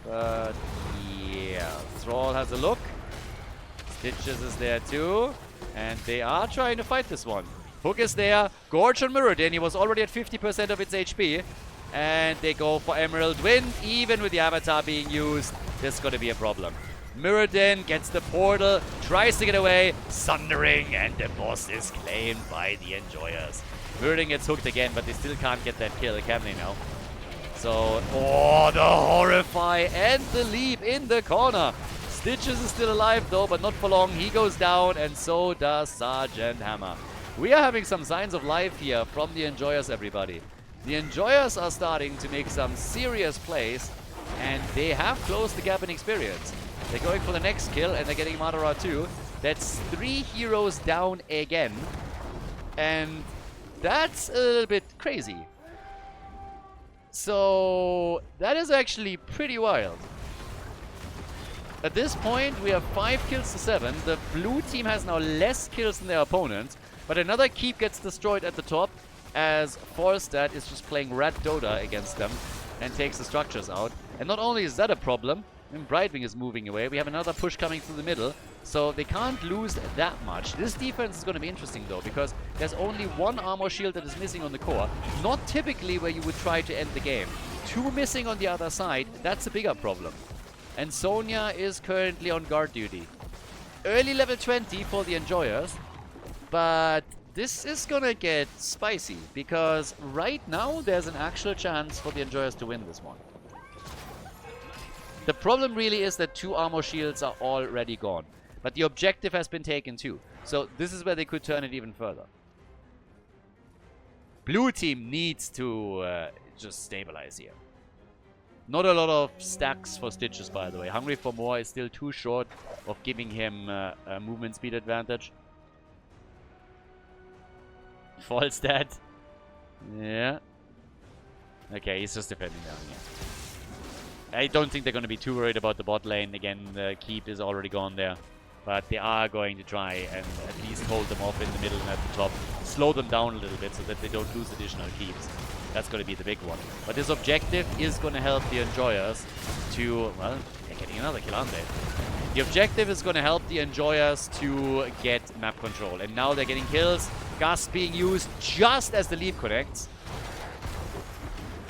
But yeah, Thrall has a look. Stitches is there too. And they are trying to fight this one. Hook is there. Gorge on Mirrodin. He was already at 50% of its HP. And they go for Emerald Wind. Even with the Avatar being used, this is gonna be a problem. Mirrodin gets the portal, tries to get away, Sundering, and the boss is claimed by the Enjoyers. Mirrodin gets hooked again, but they still can't get that kill, can they now? So, oh, the Horrify and the leap in the corner. Stitches is still alive though, but not for long. He goes down, and so does Sergeant Hammer. We are having some signs of life here from the Enjoyers, everybody. The Enjoyers are starting to make some serious plays, and they have closed the gap in experience. They're going for the next kill, and they're getting Madara too. That's 3 heroes down again, and that's a little bit crazy. So that is actually pretty wild. At this point, we have 5 kills to 7. The blue team has now less kills than their opponent, but another keep gets destroyed at the top as Falstad is just playing Rat Dota against them and takes the structures out. And not only is that a problem, and Brightwing is moving away, we have another push coming through the middle, so they can't lose that much. This defense is going to be interesting though, because there's only 1 armor shield that is missing on the core. Not typically where you would try to end the game. 2 missing on the other side, that's a bigger problem. And Sonya is currently on guard duty. Early level 20 for the Enjoyers, but this is gonna get spicy, because right now there's an actual chance for the Enjoyers to win this one. The problem really is that 2 armor shields are already gone. But the objective has been taken too. So this is where they could turn it even further. Blue team needs to just stabilize here. Not a lot of stacks for Stitches, by the way. Hungry for More is still too short of giving him a movement speed advantage. False stat. Yeah. Okay, he's just defending down here. I don't think they're going to be too worried about the bot lane. Again, the keep is already gone there. But they are going to try and at least hold them off in the middle and at the top. Slow them down a little bit so that they don't lose additional keeps. That's going to be the big one. But this objective is going to help the Enjoyers to... Well, they're getting another kill, aren't they? The objective is going to help the Enjoyers to get map control. And now they're getting kills. Gust being used just as the leap connects.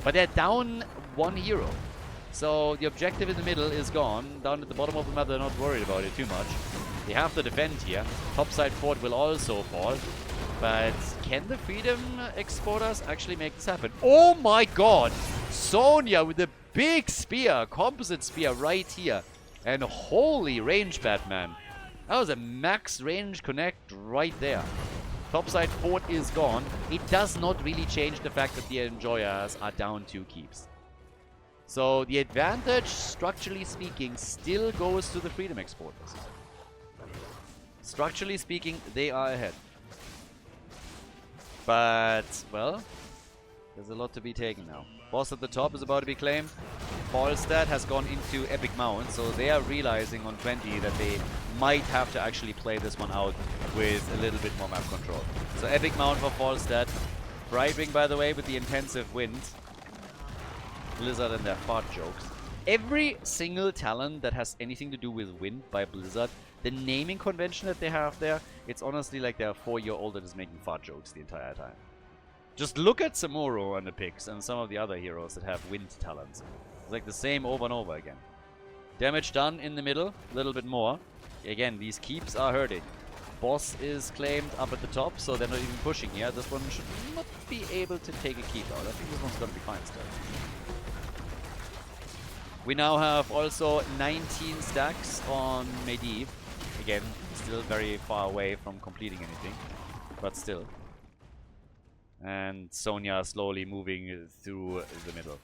But they're down 1 hero. So the objective in the middle is gone. Down at the bottom of the map, they're not worried about it too much. They have to defend here. Topside fort will also fall. But can the Freedom Exporters actually make this happen? Oh my god! Sonya with a big spear, composite spear right here. And holy range, Batman. That was a max range connect right there. Topside fort is gone. It does not really change the fact that the Enjoyers are down 2 keeps. So the advantage, structurally speaking, still goes to the Freedom Exporters. Structurally speaking, they are ahead. But, well, there's a lot to be taken now. Boss at the top is about to be claimed. Falstad has gone into Epic Mount, so they are realizing on 20 that they might have to actually play this one out with a little bit more map control. So Epic Mount for Falstad. Bribing, by the way, with the intensive wind. Blizzard and their fart jokes. Every single talent that has anything to do with wind by Blizzard, the naming convention that they have there, it's honestly like they're a 4-year-old that is making fart jokes the entire time. Just look at Samuro and the picks and some of the other heroes that have wind talents. It's like the same over and over again. Damage done in the middle, a little bit more. Again, these keeps are hurting. Boss is claimed up at the top, so they're not even pushing here. This one should not be able to take a keep out. I think this one's going to be fine still. We now have also 19 stacks on Medivh. Again, still very far away from completing anything, but still. And Sonya slowly moving through the middle.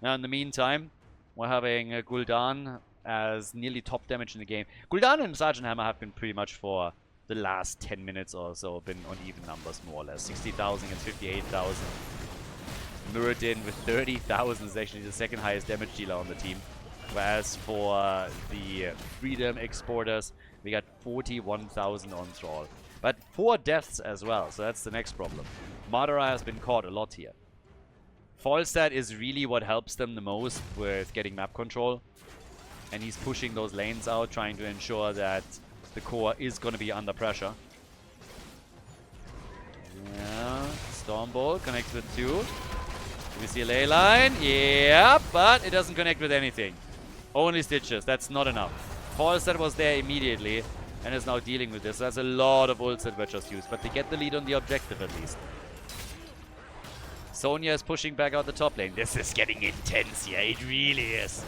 Now in the meantime, we're having Gul'dan as nearly top damage in the game. Gul'dan and Sergeant Hammer have been pretty much for the last 10 minutes or so been on even numbers more or less. 60,000 and 58,000. Muradin with 30,000 is actually the second highest damage dealer on the team. Whereas for the Freedom Exporters, we got 41,000 on Thrall. But 4 deaths as well, so that's the next problem. Madara has been caught a lot here. Falstad is really what helps them the most with getting map control. And he's pushing those lanes out, trying to ensure that the core is going to be under pressure. Yeah, Stormbolt connects with 2. Do we see a ley line? Yeah, but it doesn't connect with anything. Only Stitches, that's not enough. Falstad was there immediately and is now dealing with this. That's a lot of ults that were just used, but they get the lead on the objective at least. Sonya is pushing back out the top lane. This is getting intense here, it really is.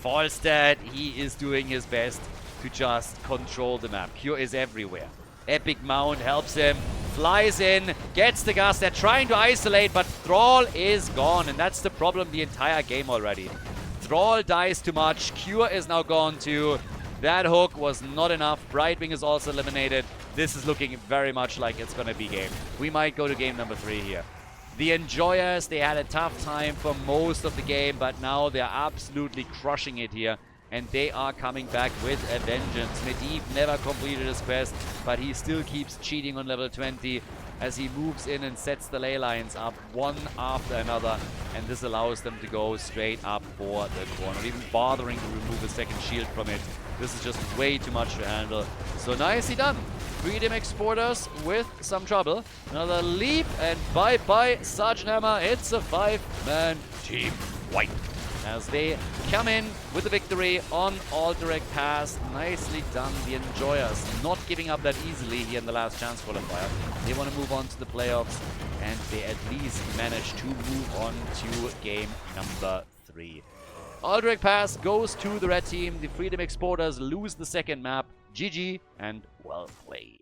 Falstad, he is doing his best to just control the map. Cure is everywhere. Epic Mount helps him, flies in, gets the gas. They're trying to isolate, but Thrall is gone, and that's the problem the entire game already. Thrall dies too much. Cure is now gone too. That hook was not enough. Brightwing is also eliminated. This is looking very much like it's going to be game. We might go to game number 3 here. The Enjoyers, they had a tough time for most of the game, but now they're absolutely crushing it here. And they are coming back with a vengeance. Medivh never completed his quest, but he still keeps cheating on level 20 as he moves in and sets the ley lines up one after another. And this allows them to go straight up for the core, not even bothering to remove a second shield from it. This is just way too much to handle. So nicely done. Freedom Exporters with some trouble. Another leap, and bye-bye Sergeant Hammer. It's a 5-man team wipe. As they come in with the victory on all direct pass. Nicely done, the Enjoyers. Not giving up that easily here in the last chance qualifier. They want to move on to the playoffs, and they at least managed to move on to game number 3. Aldrich pass goes to the red team. The Freedom Exporters lose the second map. GG and well played.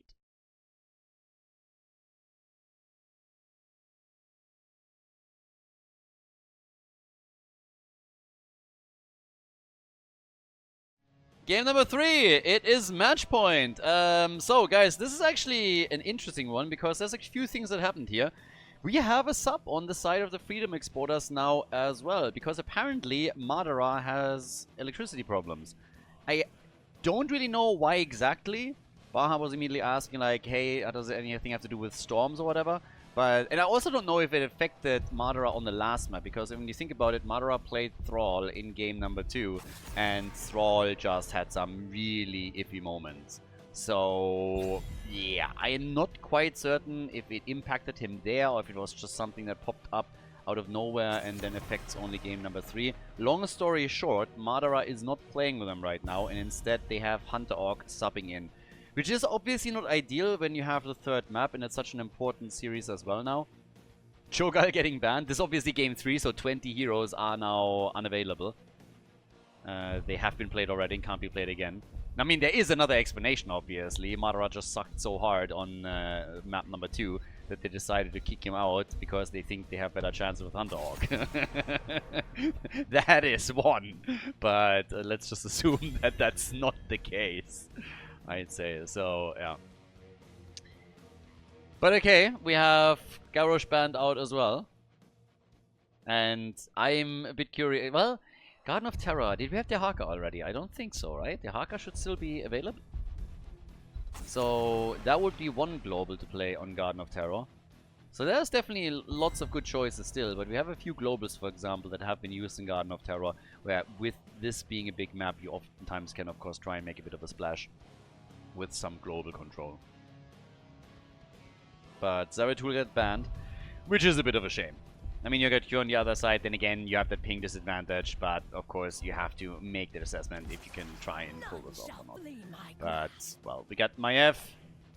Game number 3, it is match point. So guys, this is actually an interesting one because there's a few things that happened here. We have a sub on the side of the Freedom Exporters now as well, because apparently Madara has electricity problems. I don't really know why exactly. Baha was immediately asking like, hey, does anything have to do with storms or whatever? And I also don't know if it affected Madara on the last map, because when you think about it, Madara played Thrall in game number 2, and Thrall just had some really iffy moments. So, yeah, I am not quite certain if it impacted him there, or if it was just something that popped up out of nowhere and then affects only game number 3. Long story short, Madara is not playing with them right now, and instead they have Hunter Orc subbing in. Which is obviously not ideal when you have the third map, and it's such an important series as well now. Cho'Gall getting banned. This is obviously game 3, so 20 heroes are now unavailable. They have been played already and can't be played again. I mean, there is another explanation, obviously. Madara just sucked so hard on map number 2 that they decided to kick him out because they think they have better chances with Hunter Orc. That is one. But let's just assume that that's not the case, I'd say. So, yeah. But okay, we have Garrosh banned out as well. And I'm a bit curious. Well, Garden of Terror, did we have Dehaka already? I don't think so, right? Dehaka should still be available. So that would be one global to play on Garden of Terror. So there's definitely lots of good choices still, but we have a few globals, for example, that have been used in Garden of Terror, where with this being a big map, you oftentimes can, of course, try and make a bit of a splash with some global control. But Zeratul got banned, which is a bit of a shame. I mean, you got Q on the other side, then again, you have that ping disadvantage, but of course, you have to make that assessment if you can try and pull this off or not. But, well, we got Maiev.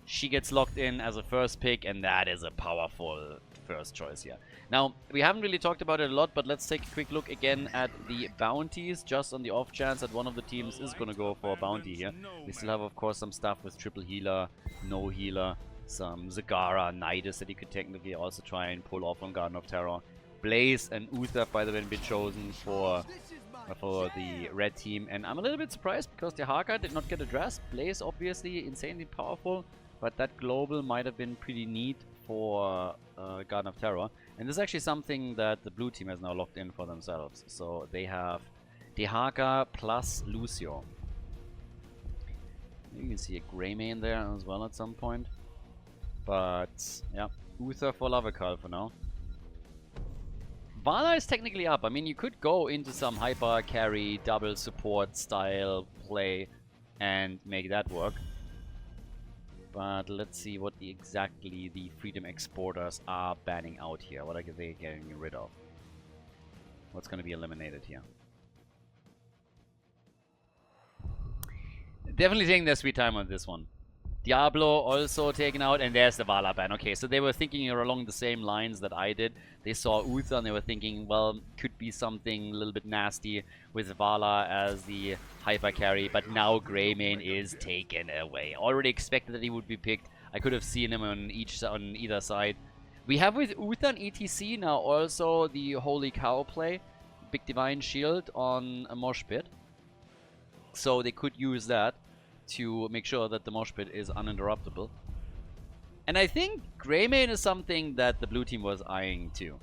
She gets locked in as a first pick, and that is a powerful first choice here. Now, we haven't really talked about it a lot, but let's take a quick look again at the bounties, just on the off chance that one of the teams is going to go for a bounty here. We still have, of course, some stuff with triple healer, no healer, some Zagara, Nidus that you could technically also try and pull off on Garden of Terror. Blaze and Uther, by the way, have been chosen for the red team, and I'm a little bit surprised because the Dehaka did not get addressed. Blaze, obviously, insanely powerful, but that global might have been pretty neat for Garden of Terror. And this is actually something that the blue team has now locked in for themselves. So they have Dehaka plus Lucio. You can see a Greymane there as well at some point. But, yeah, Uther for Lavakal for now. Vana is technically up. I mean, you could go into some hyper carry, double support style play and make that work. But let's see what exactly the Freedom Exporters are banning out here. What are they getting rid of? What's going to be eliminated here? Definitely taking their sweet time on this one. Diablo also taken out, and there's the Vala ban. Okay, so they were thinking along the same lines that I did. They saw Uther and they were thinking, well, could be something a little bit nasty with Vala as the hyper carry, but now Greymane is taken away. Already expected that he would be picked. I could have seen him on either side. We have with Uther and ETC now also the Holy Cow play, Big Divine Shield on a Mosh Pit. So they could use that to make sure that the mosh pit is uninterruptible. And I think Greymane is something that the blue team was eyeing too.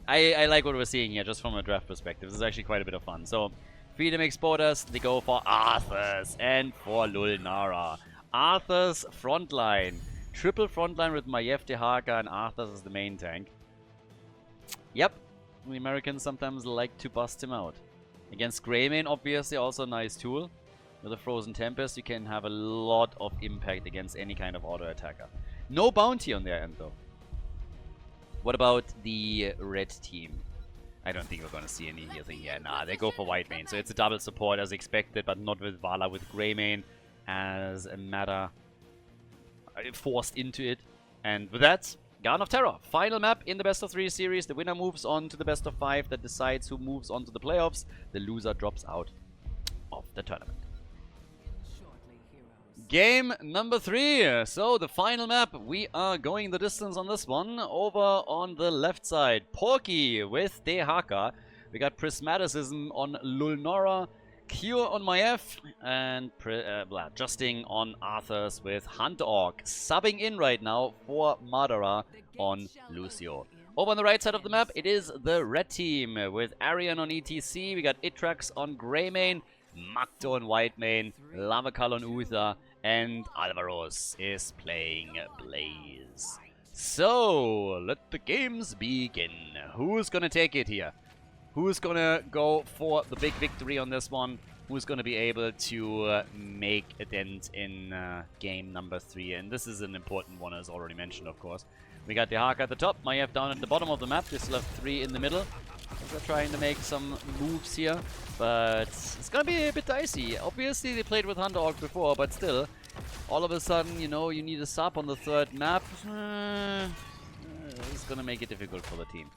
I like what we're seeing here just from a draft perspective. This is actually quite a bit of fun. So, Freedom Exporters, they go for Arthas and for Lulnara. Arthas frontline. Triple frontline with Maiev, Dehaka, and Arthas as the main tank. Yep, the Americans sometimes like to bust him out. Against Greymane, obviously, also a nice tool. With a Frozen Tempest, you can have a lot of impact against any kind of auto attacker. No bounty on their end, though. What about the red team? I don't think we're going to see any healing here. Nah, they go for Whitemane. So it's a double support as expected, but not with Vala, with Greymane as a matter forced into it. And with that, Garden of Terror, final map in the best of 3 series. The winner moves on to the best of 5 that decides who moves on to the playoffs. The loser drops out of the tournament. Game number 3. So the final map. We are going the distance on this one. Over on the left side, Porky with Dehaka. We got Prismaticism on Lulnora, Cure on Maiev, and adjusting on Arthurs with Khaldor. Subbing in right now for Madara on Lucio. Over on the right side of the map, it is the red team with Arian on ETC. We got Itrax on Greymane, Makto on Whitemane, Lavakal on Uther, and Alvaros is playing Blaze. So, let the games begin. Who's gonna take it here? Who's gonna go for the big victory on this one? Who's gonna be able to make a dent in game number 3? And this is an important one, as already mentioned, of course. We got Dehaka at the top, Maiev down at the bottom of the map. They still have 3 in the middle. They're trying to make some moves here, but it's gonna be a bit dicey. Obviously, they played with Khaldor before, but still, all of a sudden, you know, you need a sub on the 3rd map. It's gonna make it difficult for the team.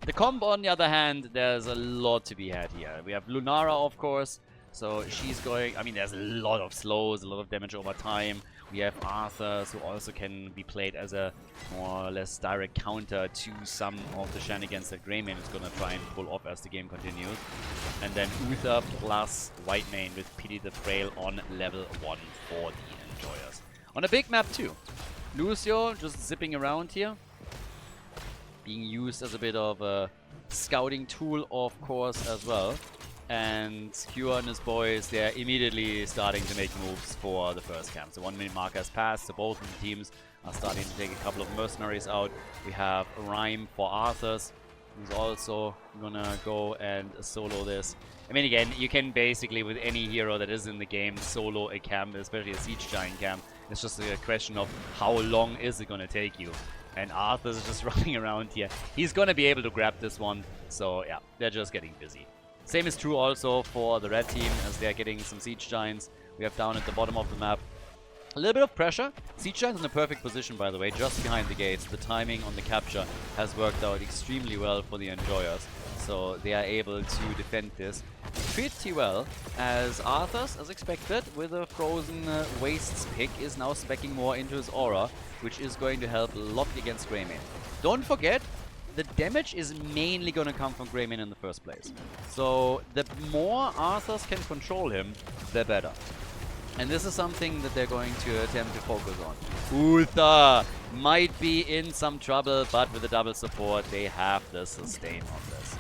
The combo, on the other hand, there's a lot to be had here. We have Lunara, of course, so she's going... I mean, there's a lot of slows, a lot of damage over time. We have Arthurs, who also can be played as a more or less direct counter to some of the shenanigans that Greymane is going to try and pull off as the game continues. And then Uther plus Whitemane with Pity the Frail on level 1 for the Enjoyers. On a big map too. Lucio just zipping around here, being used as a bit of a scouting tool, of course, as well. And Cure and his boys, they're immediately starting to make moves for the first camp. So 1 minute mark has passed, so both of the teams are starting to take a couple of mercenaries out. We have Rhyme for Arthurs, who's also gonna go and solo this. I mean, again, you can basically, with any hero that is in the game, solo a camp, especially a Siege Giant camp. It's just a question of how long is it gonna take you. And Arthurs is just running around here. He's gonna be able to grab this one, so yeah, they're just getting busy. Same is true also for the red team, as they are getting some Siege Giants. We have down at the bottom of the map a little bit of pressure. Siege Giants in a perfect position, by the way, just behind the gates. The timing on the capture has worked out extremely well for the Enjoyers, so they are able to defend this pretty well, as Arthurs, as expected, with a Frozen Wastes pick, is now speccing more into his aura, which is going to help a lot against Greymane. Don't forget, the damage is mainly going to come from Greymane in the first place. So the more Arthurs can control him, the better. And this is something that they're going to attempt to focus on. Uther might be in some trouble, but with the double support, they have the sustain on this.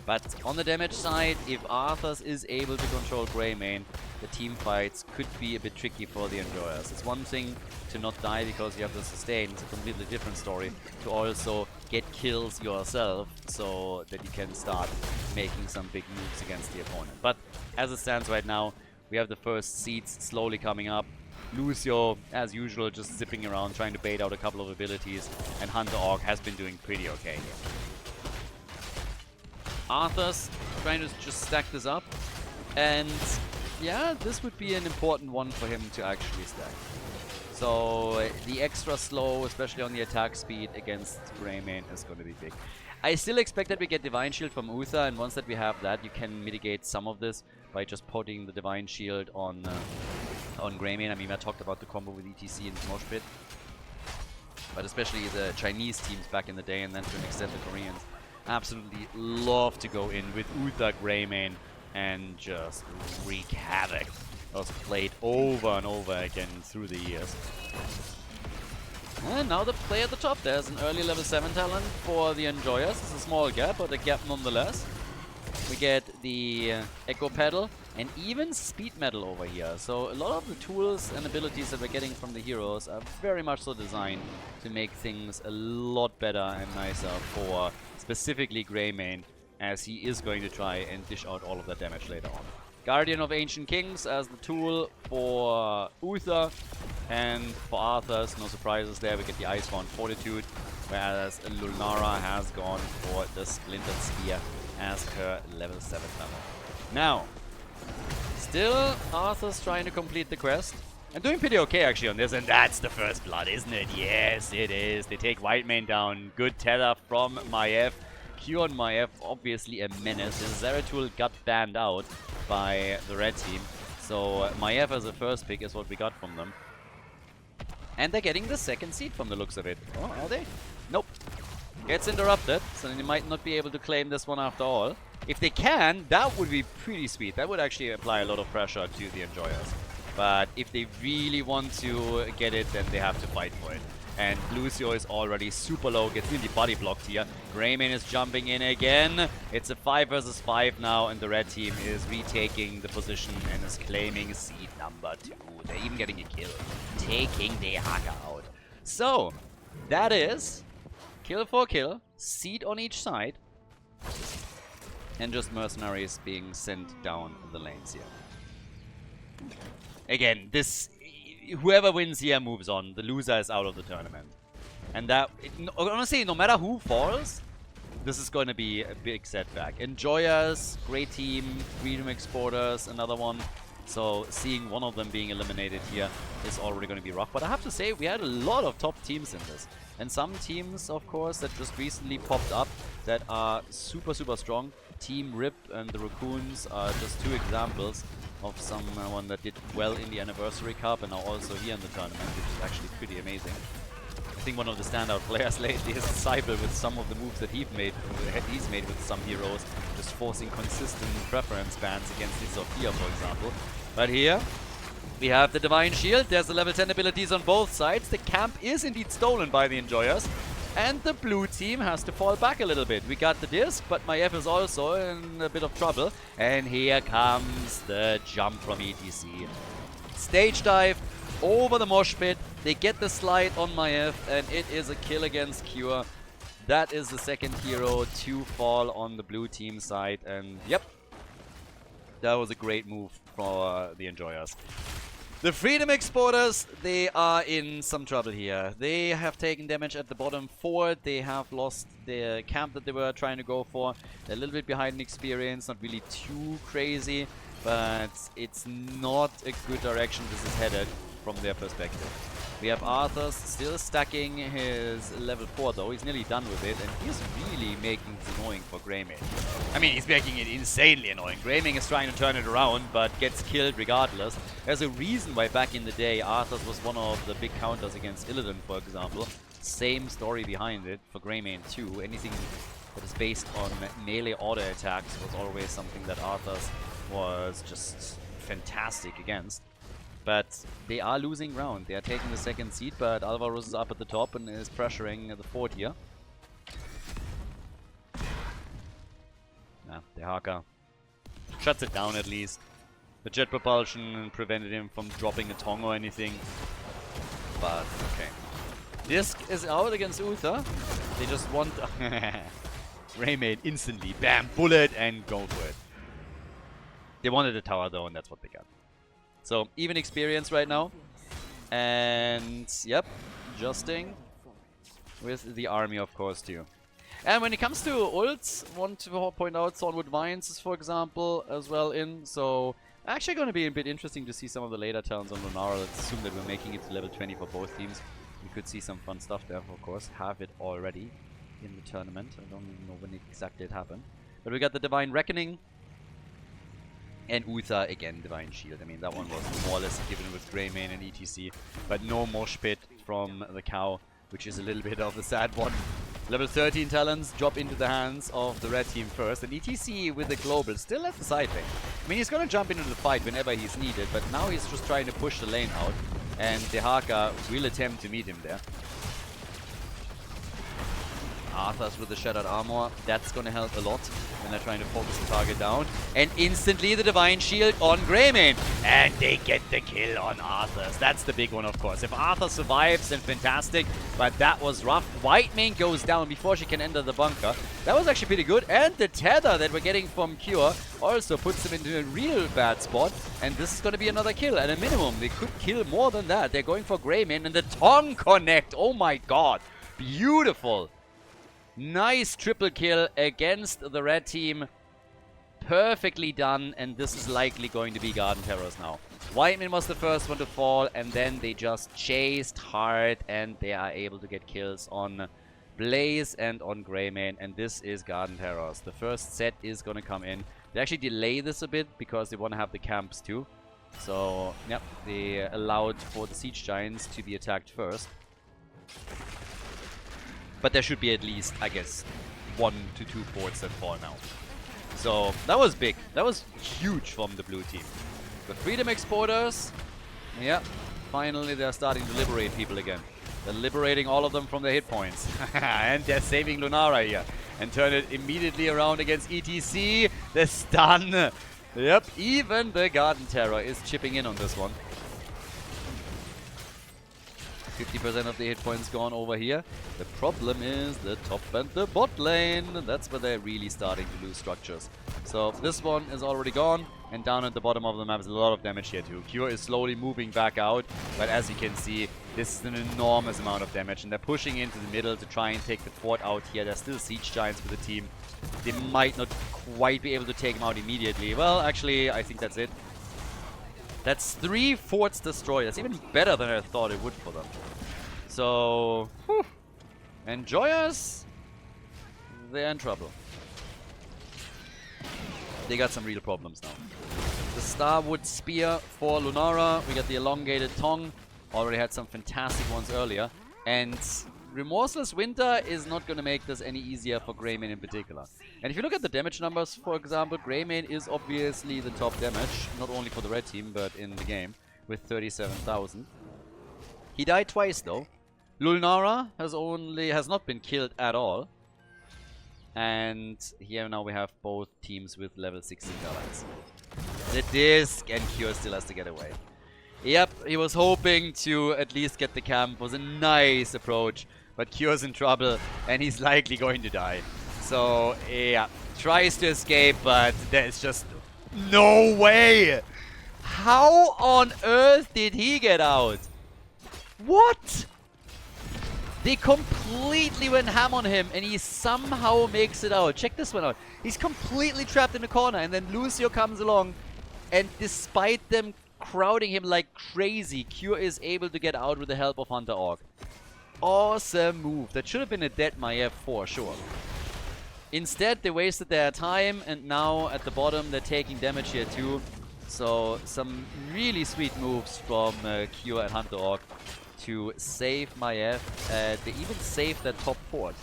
But on the damage side, if Arthurs is able to control Greymane, the team fights could be a bit tricky for the Enjoyers. It's one thing to not die because you have the sustain. It's a completely different story to also get kills yourself so that you can start making some big moves against the opponent. But as it stands right now, we have the first seeds slowly coming up. Lucio, as usual, just zipping around, trying to bait out a couple of abilities, and Khaldor has been doing pretty okay here. Arthur's trying to just stack this up, and yeah, this would be an important one for him to actually stack. So the extra slow, especially on the attack speed against Greymane, is going to be big. I still expect that we get Divine Shield from Uther, and once that we have that, you can mitigate some of this by just putting the Divine Shield on Greymane. I mean, I talked about the combo with ETC and Smosh Pit, but especially the Chinese teams back in the day, and then to an extent the Koreans, absolutely love to go in with Uther Greymane and just wreak havoc. That was played over and over again through the years. And now the play at the top. There's an early level 7 talent for the Enjoyers. It's a small gap, but a gap nonetheless. We get the Echo Pedal and even Speed Metal over here. So a lot of the tools and abilities that we're getting from the heroes are very much so designed to make things a lot better and nicer for specifically Greymane, as he is going to try and dish out all of that damage later on. Guardian of Ancient Kings as the tool for Uther, and for Arthurs, no surprises there, we get the Icebound Fortitude, whereas Lunara has gone for the Splintered Spear as her level 7 level. Now, still Arthur's trying to complete the quest. And doing pretty okay actually on this, and that's the first blood, isn't it? Yes, it is. They take white main down. Good tether from Maiev. Q on Maiev, obviously a menace. His Zeratul got banned out by the red team. So Maiev as a first pick is what we got from them. And they're getting the second seed from the looks of it. Oh, are they? Nope. Gets interrupted, so they might not be able to claim this one after all. If they can, that would be pretty sweet. That would actually apply a lot of pressure to the Enjoyers. But if they really want to get it, then they have to fight for it. And Lucio is already super low, gets nearly body blocked here. Greyman is jumping in again. It's a 5 versus 5 now, and the red team is retaking the position and is claiming seed number 2. They're even getting a kill, taking the Haka out. So, that is kill for kill, seed on each side, and just mercenaries being sent down the lanes here. Again, this, whoever wins here moves on. The loser is out of the tournament. And that, honestly, no matter who falls, this is going to be a big setback. Enjoyers, great team, Freedom Exporters, another one. So seeing one of them being eliminated here is already going to be rough. But I have to say, we had a lot of top teams in this. And some teams, of course, that just recently popped up that are super, super strong. Team Rip and the Raccoons are just 2 examples of someone that did well in the Anniversary Cup and now also here in the tournament, which is actually pretty amazing. I think one of the standout players lately is Cyber with some of the moves that he's made with some heroes, just forcing consistent preference bans against Sophia, for example. But here, we have the Divine Shield. There's the level 10 abilities on both sides. The camp is indeed stolen by the Enjoyers. And the blue team has to fall back a little bit. We got the disc, but Maiev is also in a bit of trouble. And here comes the jump from ETC. Stage dive over the mosh pit. They get the slide on Maiev, and it is a kill against Cure. That is the second hero to fall on the blue team side. And yep, that was a great move for the Enjoyers. The Freedom Exporters, they are in some trouble here. They have taken damage at the bottom forward. They have lost the camp that they were trying to go for. They're a little bit behind in experience, not really too crazy, but it's not a good direction this is headed from their perspective. We have Arthur still stacking his level 4 though. He's nearly done with it, and he's really making it annoying for Greymane. I mean, he's making it insanely annoying. Greymane is trying to turn it around, but gets killed regardless. There's a reason why back in the day Arthur was one of the big counters against Illidan, for example. Same story behind it for Greymane too. Anything that is based on melee auto attacks was always something that Arthur was just fantastic against. But they are losing ground. They are taking the second seed, but Alvaros is up at the top and is pressuring the fort here. Nah, the Haka shuts it down at least. The jet propulsion prevented him from dropping a Tong or anything. But, okay. Disc is out against Uther. They just want... Raymade instantly. Bam! Bullet and go for it. They wanted a tower though, and that's what they got. So, even experience right now. And, yep, adjusting with the army, of course, too. And when it comes to ults, want to point out Thornwood Vines is, for example, as well in. So, actually going to be a bit interesting to see some of the later turns on Lunara. Let's assume that we're making it to level 20 for both teams. We could see some fun stuff there, of course. Have it already in the tournament. I don't even know when exactly it happened. But we got the Divine Reckoning. And Uther, again, Divine Shield. I mean, that one was more or less given with Greymane and ETC. But no mosh pit from the cow, which is a little bit of the sad one. Level 13 talents drop into the hands of the red team first. And ETC with the global still at the side lane. I mean, he's going to jump into the fight whenever he's needed. But now he's just trying to push the lane out. And the Haka will attempt to meet him there. Arthur's with the Shattered Armor, that's going to help a lot when they're trying to focus the target down. And instantly the Divine Shield on Greymane. And they get the kill on Arthur's. That's the big one, of course. If Arthur survives, then fantastic. But that was rough. Whitemane goes down before she can enter the bunker. That was actually pretty good. And the tether that we're getting from Cure also puts them into a real bad spot. And this is going to be another kill at a minimum. They could kill more than that. They're going for Greymane. And the Tong connect. Oh my god. Beautiful. Nice triple kill against the red team. perfectly done, and this is likely going to be Garden Terrors now. Whiteman was the first one to fall, and then they just chased hard, and they are able to get kills on Blaze and on Greymane, and this is Garden Terrors. The first set is going to come in. They actually delay this a bit because they want to have the camps too. So, yep, they allowed for the Siege Giants to be attacked first. But there should be at least, I guess, 1 to 2 forts that fall now. So, that was big. That was huge from the blue team. The Freedom Exporters, yeah, finally they're starting to liberate people again. They're liberating all of them from their hit points. And they're saving Lunara here. And turn it immediately around against ETC. The stun. Yep, even the Garden Terror is chipping in on this one. 50% of the hit points gone over here. The problem is the top and the bot lane. That's where they're really starting to lose structures. So this one is already gone. And down at the bottom of the map is a lot of damage here too. Cure is slowly moving back out. But as you can see, this is an enormous amount of damage. And they're pushing into the middle to try and take the fort out here. There's still Siege Giants for the team. They might not quite be able to take him out immediately. Well, actually, I think that's it. That's 3 forts destroyed. That's even better than I thought it would for them. So, whew. Enjoyers, they're in trouble. They got some real problems now. The Starwood Spear for Lunara. We got the Elongated Tongue. Already had some fantastic ones earlier. And Remorseless Winter is not going to make this any easier for Greymane in particular. And if you look at the damage numbers, for example, Greymane is obviously the top damage. Not only for the red team, but in the game. With 37,000. He died twice though. Lunara has not been killed at all. And here now we have both teams with level 16 allies. The disc, and Cure still has to get away. Yep, he was hoping to at least get the camp. It was a nice approach. But Cure's in trouble, and he's likely going to die. So, yeah, tries to escape, but there's just no way! How on earth did he get out? What? They completely went ham on him, and he somehow makes it out. Check this one out. He's completely trapped in the corner, and then Lucio comes along, and despite them crowding him like crazy, Cure is able to get out with the help of Hunter Orc. Awesome move. That should have been a dead Maiev for sure. Instead, they wasted their time, and now at the bottom, they're taking damage here too. So, some really sweet moves from Cure and Hunter Orc to save Maiev. They even saved that top fort.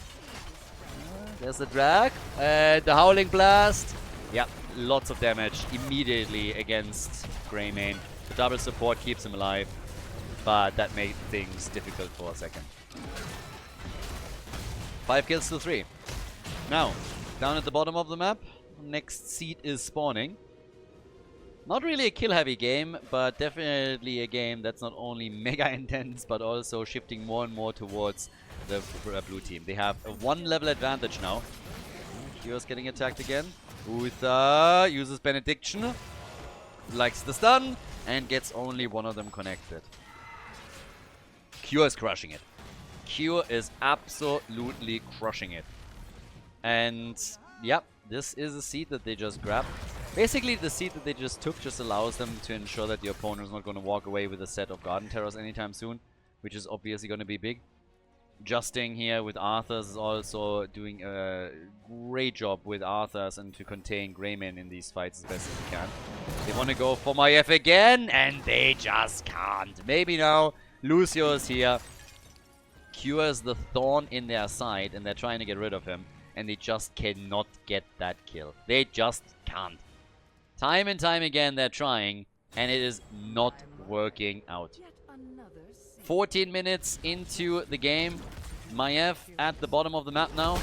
There's the drag. The Howling Blast. Yeah, lots of damage immediately against Greymane. The double support keeps him alive, but that made things difficult for a second. 5 kills to 3. Now, down at the bottom of the map, next seed is spawning. Not really a kill-heavy game, but definitely a game that's not only mega intense, but also shifting more and more towards the blue team. They have a 1-level advantage now. Cure's getting attacked again. Uther uses Benediction, likes the stun, and gets only one of them connected. Cure is crushing it. Cure is absolutely crushing it. And, yep, this is a seed that they just grabbed. Basically, the seed that they just took just allows them to ensure that the opponent is not going to walk away with a set of Garden Terrors anytime soon, which is obviously going to be big. Justing here with Arthur's is also doing a great job with Arthur's and to contain Greymane in these fights as best as they can. They want to go for Maiev again, and they just can't. Maybe now Lucio is here, cures the thorn in their side, and they're trying to get rid of him, and they just cannot get that kill. They just can't. Time and time again they're trying, and it is not working out. 14 minutes into the game. Maiev at the bottom of the map now.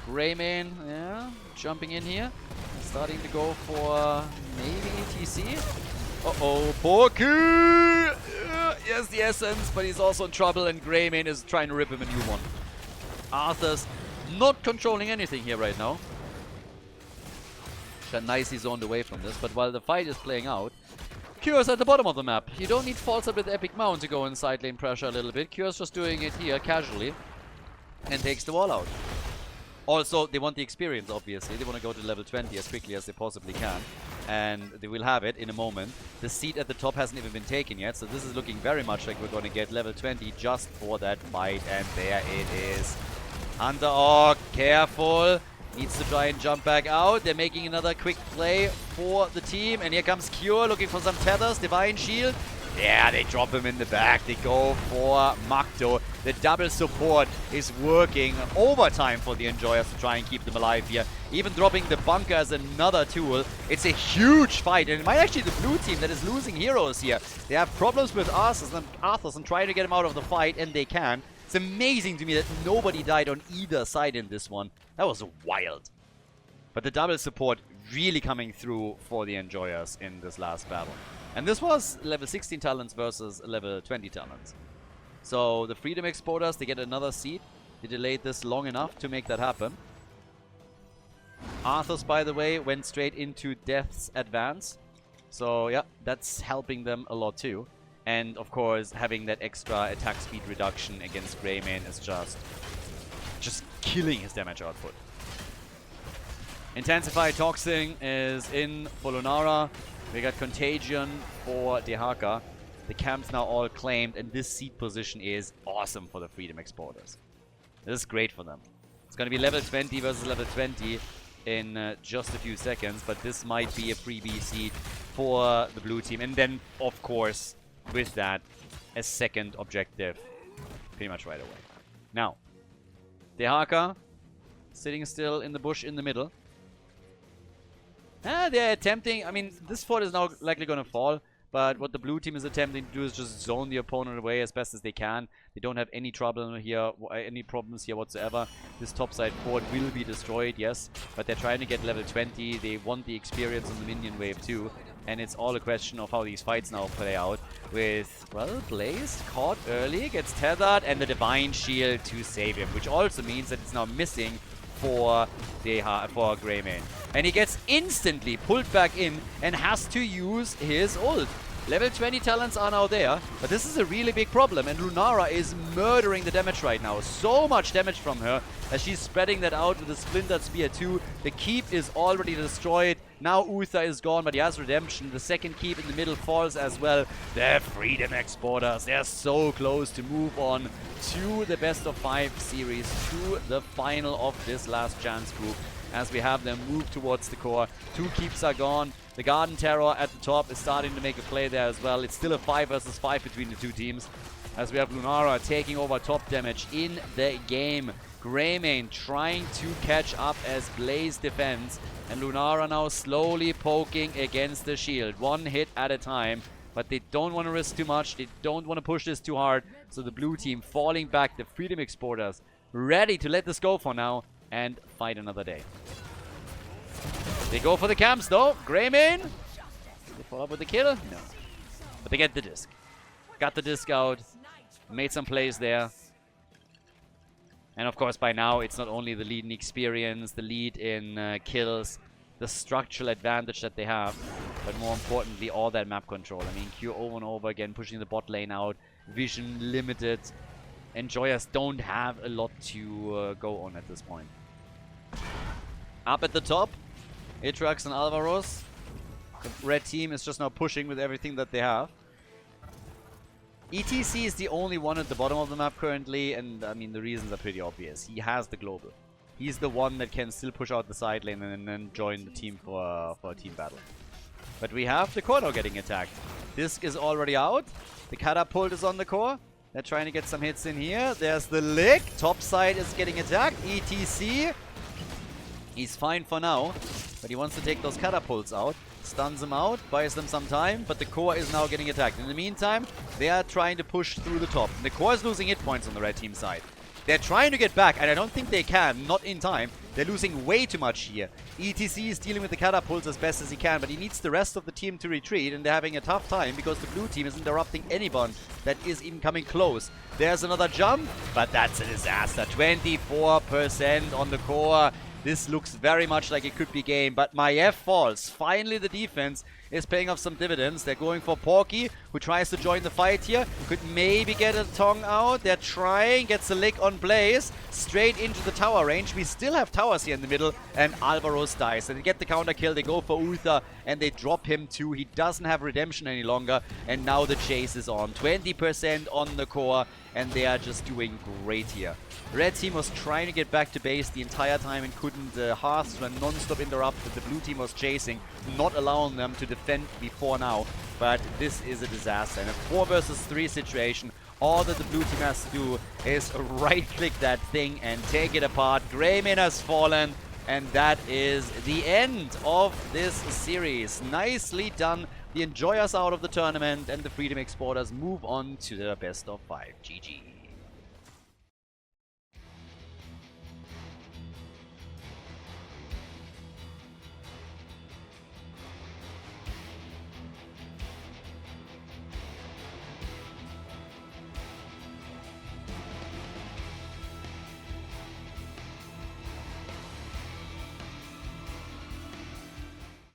Greymane, yeah, jumping in here. Starting to go for maybe ETC. Uh-oh, Porky! Yes, the essence, but he's also in trouble, and Greymane is trying to rip him a new one. Arthur's not controlling anything here right now. Got nicely zoned away from this, but while the fight is playing out, Cure's at the bottom of the map. You don't need False Up with Epic Mount to go in side lane pressure a little bit. Cure's just doing it here casually and takes the wall out. Also, they want the experience, obviously. They want to go to level 20 as quickly as they possibly can. And they will have it in a moment. The seat at the top hasn't even been taken yet, so this is looking very much like we're going to get level 20 just for that fight. And there it is. Hunter, oh, careful. Needs to try and jump back out. They're making another quick play for the team. And here comes Cure looking for some tethers. Divine Shield. Yeah, they drop him in the back. They go for Magdo. The double support is working overtime for the Enjoyers to try and keep them alive here. Even dropping the bunker as another tool. It's a huge fight, and it might actually be the blue team that is losing heroes here. They have problems with Arthurs and trying to get him out of the fight, and they can. It's amazing to me that nobody died on either side in this one. That was wild. But the double support really coming through for the Enjoyers in this last battle. And this was level 16 talents versus level 20 talents. So the Freedom Exporters, they get another seed. They delayed this long enough to make that happen. Arthurs, by the way, went straight into Death's Advance. So yeah, that's helping them a lot too. And of course, having that extra attack speed reduction against Greymane is just killing his damage output. Intensify Toxin is in for Lunara. We got Contagion for Dehaka. The camp's now all claimed, and this seat position is awesome for the Freedom Exporters. This is great for them. It's going to be level 20 versus level 20 in just a few seconds, but this might be a freebie seat for the blue team. And then, of course, with that, a second objective pretty much right away. Now, Dehaka sitting still in the bush in the middle. They're attempting, I mean, this fort is now likely going to fall, but what the blue team is attempting to do is just zone the opponent away as best as they can. They don't have any trouble here, any problems here whatsoever. This topside fort will be destroyed, yes, but they're trying to get level 20. They want the experience on the minion wave too, and it's all a question of how these fights now play out with, well, Blaze caught early, gets tethered, and the Divine Shield to save him, which also means that it's now missing for Greymane. And he gets instantly pulled back in and has to use his ult. Level 20 talents are now there, but this is a really big problem, and Lunara is murdering the damage right now. So much damage from her as she's spreading that out with the Splintered Spear too. The keep is already destroyed. Now Uther is gone, but he has redemption. The second keep in the middle falls as well. The Freedom Exporters, they're so close to move on to the best of 5 series, to the final of this last chance group, as we have them move towards the core. 2 keeps are gone. The Garden Terror at the top is starting to make a play there as well. It's still a 5 versus 5 between the two teams, as we have Lunara taking over top damage in the game. Greymane trying to catch up as Blaze defends, and Lunara now slowly poking against the shield. 1 hit at a time, but they don't want to risk too much. They don't want to push this too hard. So the blue team falling back, the Freedom Exporters ready to let this go for now and fight another day. They go for the camps though. Greymane. They follow up with the kill? No. But they get the disc. Got the disc out. Made some plays there. And of course by now it's not only the lead in experience, the lead in kills, the structural advantage that they have, but more importantly all that map control. I mean, Q over and over again, pushing the bot lane out, vision limited. Enjoyers don't have a lot to go on at this point. Up at the top, Atrax and Alvaros. The red team is just now pushing with everything that they have. ETC is the only one at the bottom of the map currently, and I mean the reasons are pretty obvious. He has the global. He's the one that can still push out the side lane and then join the team for a team battle. But we have the Khaldor getting attacked. Disc is already out. The catapult is on the core. They're trying to get some hits in here. There's the lick. Top side is getting attacked. ETC. He's fine for now, but he wants to take those catapults out. Stuns them out, buys them some time, but the core is now getting attacked. In the meantime, they are trying to push through the top. And the core is losing hit points on the red team side. They're trying to get back, and I don't think they can, not in time. They're losing way too much here. ETC is dealing with the catapults as best as he can, but he needs the rest of the team to retreat, and they're having a tough time because the blue team is interrupting anyone that is even coming close. There's another jump, but that's a disaster. 24% on the core. This looks very much like it could be game, but Maiev falls. Finally, the defense is paying off some dividends. They're going for Porky, who tries to join the fight here. Could maybe get a Tong out. They're trying, gets a lick on Blaze, straight into the tower range. We still have towers here in the middle, and Alvaros dies. And they get the counter kill, they go for Uther, and they drop him too. He doesn't have redemption any longer, and now the chase is on. 20% on the core, and they are just doing great here. Red team was trying to get back to base the entire time and couldn't. Hearths were non-stop interrupted. The blue team was chasing, not allowing them to defend before now. But this is a disaster. And a 4 versus 3 situation, all that the blue team has to do is right-click that thing and take it apart. Greymane has fallen, and that is the end of this series. Nicely done. The enjoyers out of the tournament and the Freedom Exporters move on to the best of 5. GG.